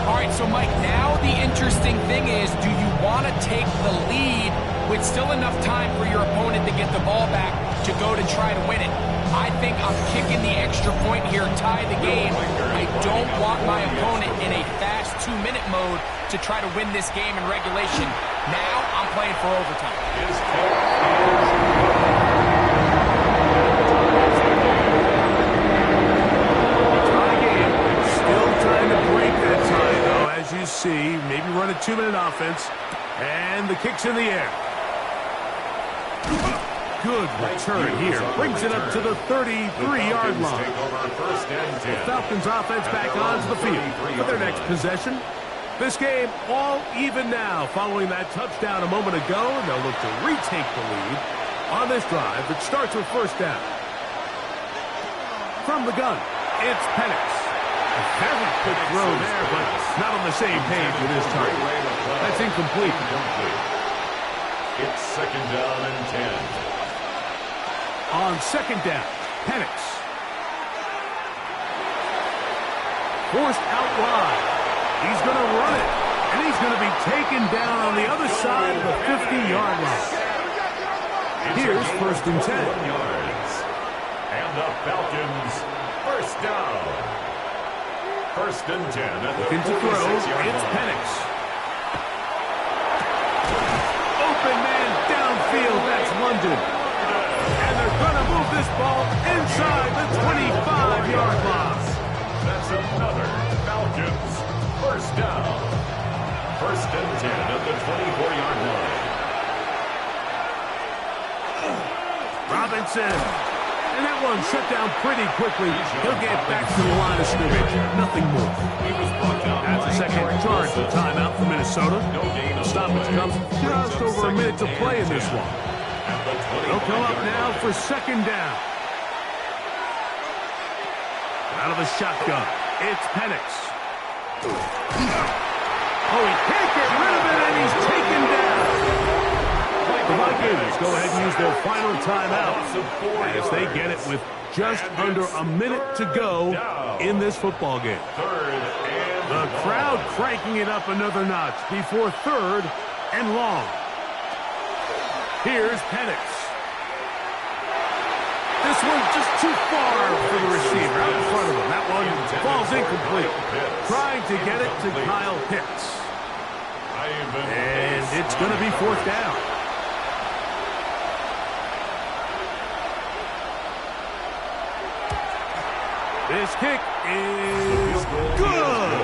Speaker 3: All right, so Mike, now the interesting thing is, do you want to take the lead with still enough time for your opponent to get the ball back to go to try to win it? I think I'm kicking the extra point here, tie the game. I don't want my opponent in a fast 2-minute mode to try to win this game in regulation. Now I'm playing for overtime.
Speaker 2: As you see, maybe run a 2-minute offense, and the kick's in the air. Good return here. Brings it up to the 33-yard line. The Falcons offense back onto the field for their next possession. This game all even now following that touchdown a moment ago, and they'll look to retake the lead on this drive that starts with 1st down. From the gun, it's Penix. A very quick throw there, but not on the same page with his target. That's incomplete.
Speaker 1: It's 2nd down and 10.
Speaker 2: On 2nd down, Penix. Forced out wide. He's going to run it, and he's going to be taken down on the other side of the 50-yard line. Here's 1st and 10.
Speaker 1: And the Falcons, 1st down. 1st and 10.
Speaker 2: Looking to throw, it's Penix. Open man downfield, that's London. And they're going to move this ball inside the 25-yard line.
Speaker 1: That's another Falcons 1st down. 1st and 10 at the 24-yard line.
Speaker 2: Robinson. And that one shut down pretty quickly. He'll get back to the line of scrimmage. Nothing more. That's a 2nd charge for timeout for Minnesota. The stoppage comes just over a minute to play in this one. They'll come up now for 2nd down. Out of the shotgun, it's Penix. Oh, he can't get rid of it, and he's taken down. The Vikings go ahead and use their final timeout as they get it with just under a minute to go in this football game. The crowd cranking it up another notch before 3rd and long. Here's Penix. This one's just too far for the receiver out in front of him. That one falls incomplete. Trying to get it to Kyle Pitts. And it's going to be 4th down. This kick is good.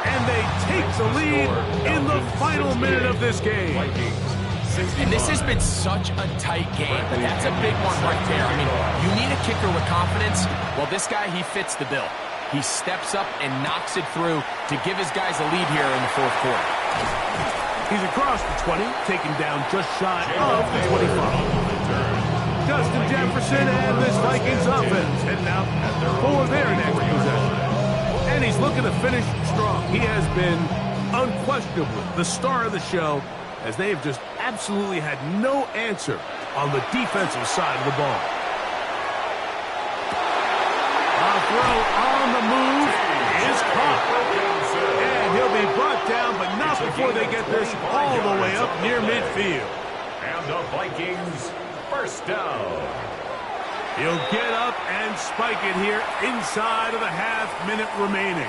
Speaker 2: And they take the lead in the final minute of this game.
Speaker 3: And this has been such a tight game, but that's a big one right there. I mean, you need a kicker with confidence. Well, this guy, he fits the bill. He steps up and knocks it through to give his guys a lead here in the fourth quarter.
Speaker 2: He's across the 20, taken down just shy of the 25. Justin Jefferson and this Vikings offense heading out for their next possession. And he's looking to finish strong. He has been unquestionably the star of the show, as they have just absolutely had no answer on the defensive side of the ball. A throw on the move is caught. And he'll be brought down, but not before they get this all the way up near midfield.
Speaker 1: And the Vikings first down.
Speaker 2: He'll get up and spike it here inside of the half-minute remaining.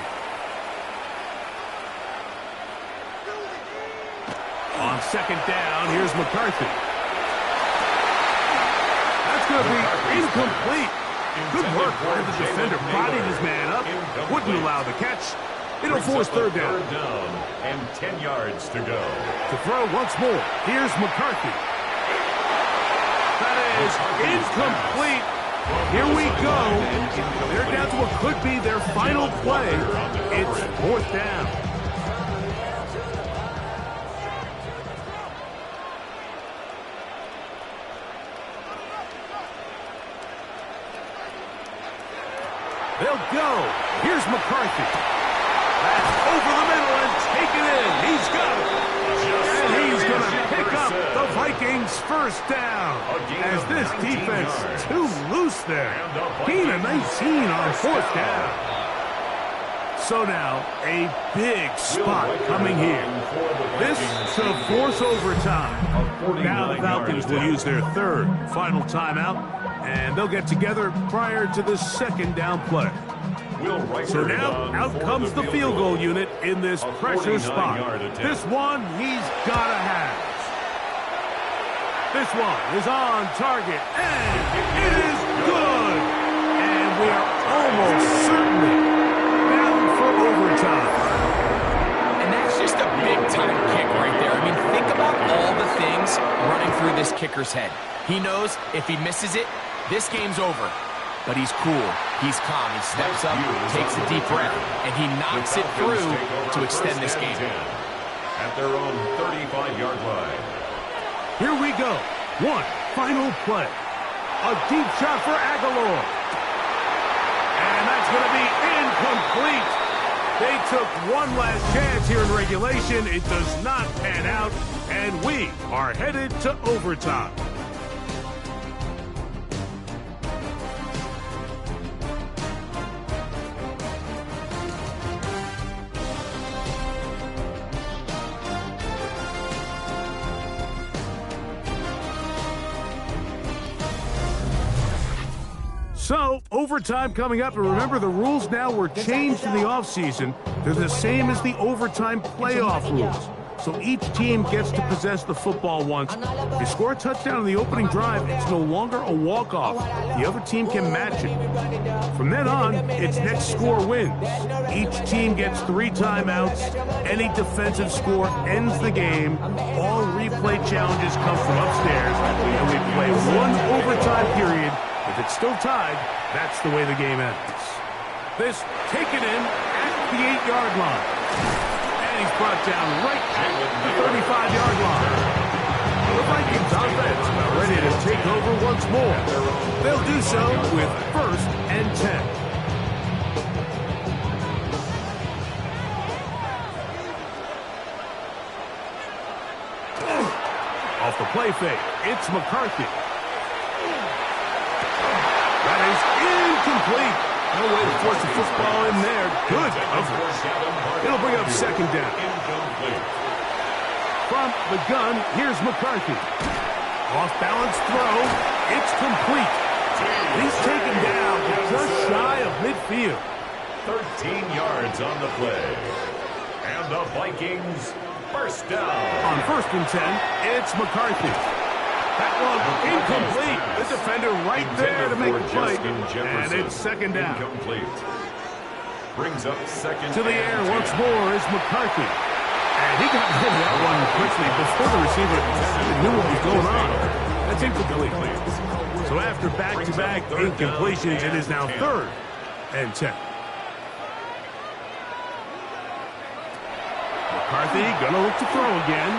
Speaker 2: On second down, here's McCarthy. That's going to be incomplete. Good work by the defender, prodding his man up. Wouldn't allow the catch. It'll force third down.
Speaker 1: And 10 yards to go.
Speaker 2: To throw once more, here's McCarthy. That is incomplete. Here we go. They're down to what could be their final play. It's fourth down. They'll go. Here's McCarthy. That's over the middle and taken in. He's got it. And he's going to pick up the Vikings first down. As this defense too loose there. Gain of 19 on fourth down. So now a big spot coming here. This to force overtime. Now the Falcons will use their third final timeout. And they'll get together prior to the second down play. So now out comes the field goal unit in this pressure spot. This one he's got to have. This one is on target, and it is good. And we are almost certainly bound for overtime.
Speaker 3: And that's just a big-time kick right there. I mean, think about all the things running through this kicker's head. He knows if he misses it, this game's over. But he's cool. He's calm. He steps up, takes a deep breath, and he knocks it through to extend this game.
Speaker 1: At their own 35-yard line.
Speaker 2: Here we go. One final play. A deep shot for Aguilar. And that's going to be incomplete. They took one last chance here in regulation. It does not pan out, and we are headed to overtime. So, overtime coming up, and remember the rules now were changed in the offseason. They're the same as the overtime playoff rules. So each team gets to possess the football once. If you score a touchdown on the opening drive, it's no longer a walk-off. The other team can match it. From then on, it's next score wins. Each team gets 3 timeouts. Any defensive score ends the game. All replay challenges come from upstairs, and we play one overtime period. If it's still tied, that's the way the game ends. This taken in at the 8-yard line. And he's brought down right at the 35-yard line. The Vikings offense are ready to take over once more. They'll do so with 1st and 10. Off the play fake, it's McCarthy. That is incomplete. No way to force the football in there. Good coverage. It'll bring up second down. From the gun, here's McCarthy. Off-balance throw. It's complete. He's taken down just shy of midfield.
Speaker 1: 13 yards on the play. And the Vikings first down.
Speaker 2: On 1st and 10, it's McCarthy. That one incomplete. The defender right there to make the play. And it's second down.
Speaker 1: Incomplete. Brings up second.
Speaker 2: To the air once more is McCarthy. And he got rid of that one quickly before the receiver knew what was going on. That's incomplete. So after back-to-back incompletions, it is now 3rd and 10. McCarthy gonna look to throw again.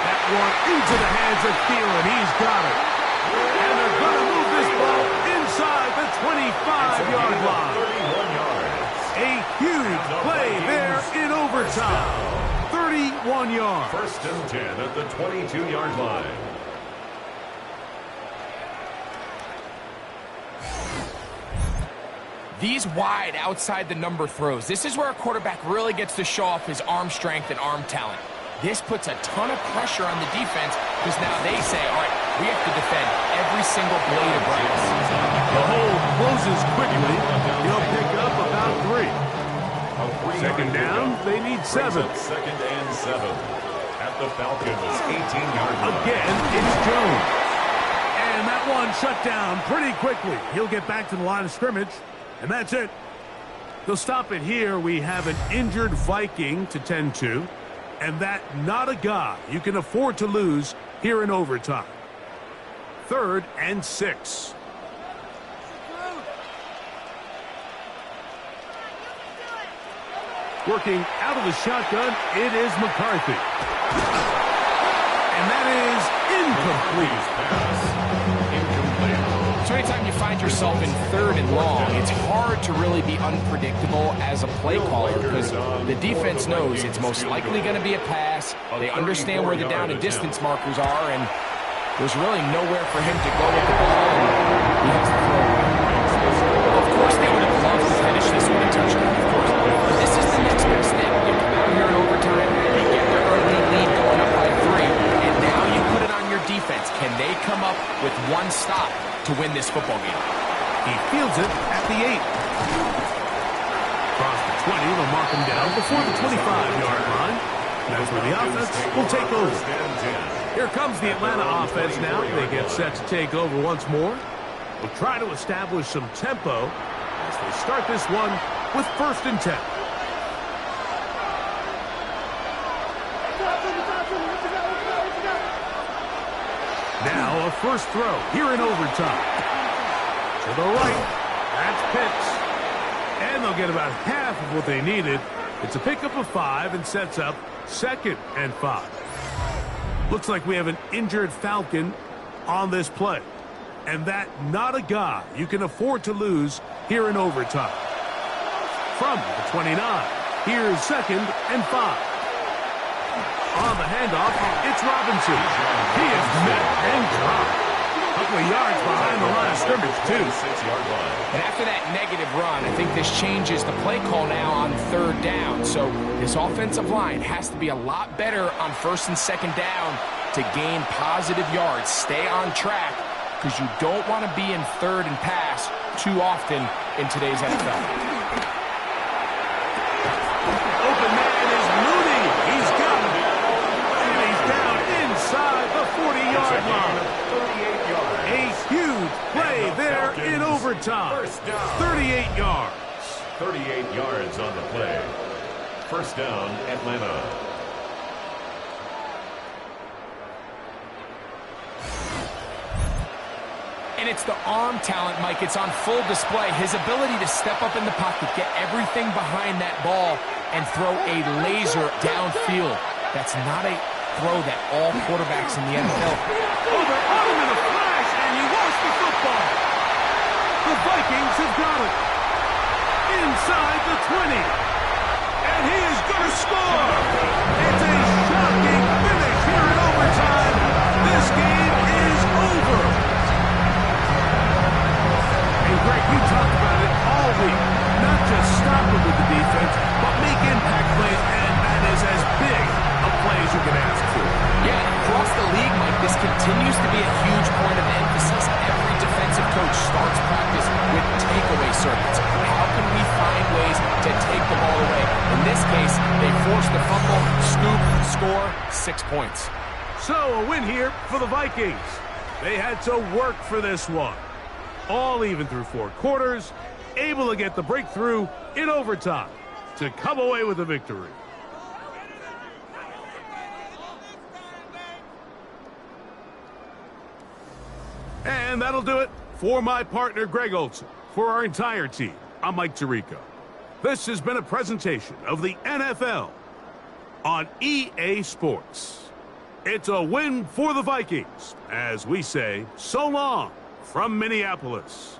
Speaker 2: That one into the hands of Thielen. He's got it. And they're gonna move this ball inside the 25-yard line.
Speaker 1: 31 yards.
Speaker 2: A huge play there in overtime. 31 yards.
Speaker 1: 1st and 10 at the 22-yard line.
Speaker 3: These wide outside the number throws. This is where a quarterback really gets to show off his arm strength and arm talent. This puts a ton of pressure on the defense because now they say, all right, we have to defend every single blade of grass.
Speaker 2: The hole closes quickly. He'll pick up about 3. Second down, they need 7.
Speaker 1: 2nd and 7 at the Falcons' 18-yard line.
Speaker 2: Again, it's Jones. And that one shut down pretty quickly. He'll get back to the line of scrimmage, and that's it. They'll stop it here. We have an injured Viking to tend to, and that not a guy you can afford to lose here in overtime. 3rd and 6. Working out of the shotgun, it is McCarthy. And that is incomplete.
Speaker 3: So anytime you find yourself in 3rd and long, it's hard to really be unpredictable as a play caller because the defense knows it's most likely going to be a pass. They understand where the down and distance markers are, and there's really nowhere for him to go with the ball. He has to throw away. Of course, they would have loved to finish this with a touchdown, of course. But this is the next best step. You come out here in overtime, you get the early lead going up by 3, and now you put it on your defense. Can they come up with one stop to win this football game?
Speaker 2: He fields it at the 8. Across the 20, they'll mark him down before the 25-yard line. That's where the offense will take over. Here comes the Atlanta offense now. They get set to take over once more. We'll try to establish some tempo as they start this one with 1st and 10. Now a first throw here in overtime. To the right, that's Pitts. And they'll get about half of what they needed. It's a pickup of 5 and sets up 2nd and 5. Looks like we have an injured Falcon on this play. And that not a guy you can afford to lose here in overtime. From the 29, here's 2nd and 5. On the handoff, it's Robinson. He is met and dropped. A couple of yards behind the line of scrimmage, too.
Speaker 1: 6-yard line.
Speaker 3: And after that negative run, I think this changes the play call now on 3rd down. So this offensive line has to be a lot better on 1st and 2nd down to gain positive yards. Stay on track because you don't want to be in 3rd and pass too often in today's NFL.
Speaker 2: Open man is Mooney. He's got it. And he's down inside the 40-yard line. A huge play there in overtime. 38 yards.
Speaker 1: 38 yards on the play. 1st down, Atlanta.
Speaker 3: And it's the arm talent, Mike. It's on full display. His ability to step up in the pocket, get everything behind that ball, and throw a laser downfield. That's not a throw that all quarterbacks in the NFL.
Speaker 2: Oh, they're on him in a flash, and he lost the football. The Vikings have got it. Inside the 20. And he is going to score. It's a shocking finish here in overtime. This game is over. And Greg, we talked about it all week. Not just stop it with the defense, but make impact plays, and that is as big a play as you can ask for.
Speaker 3: Yeah, across the league, Mike, this continues to be a huge point of emphasis. Every defensive coach starts practice with takeaway circuits. How can we find ways to take the ball away? In this case, they forced the fumble, scoop, score, 6 points.
Speaker 2: So a win here for the Vikings. They had to work for this one. All even through 4 quarters, able to get the breakthrough in overtime to come away with a victory. And that'll do it for my partner, Greg Olson. For our entire team, I'm Mike Tirico. This has been a presentation of the NFL on EA Sports. It's a win for the Vikings, as we say so long from Minneapolis.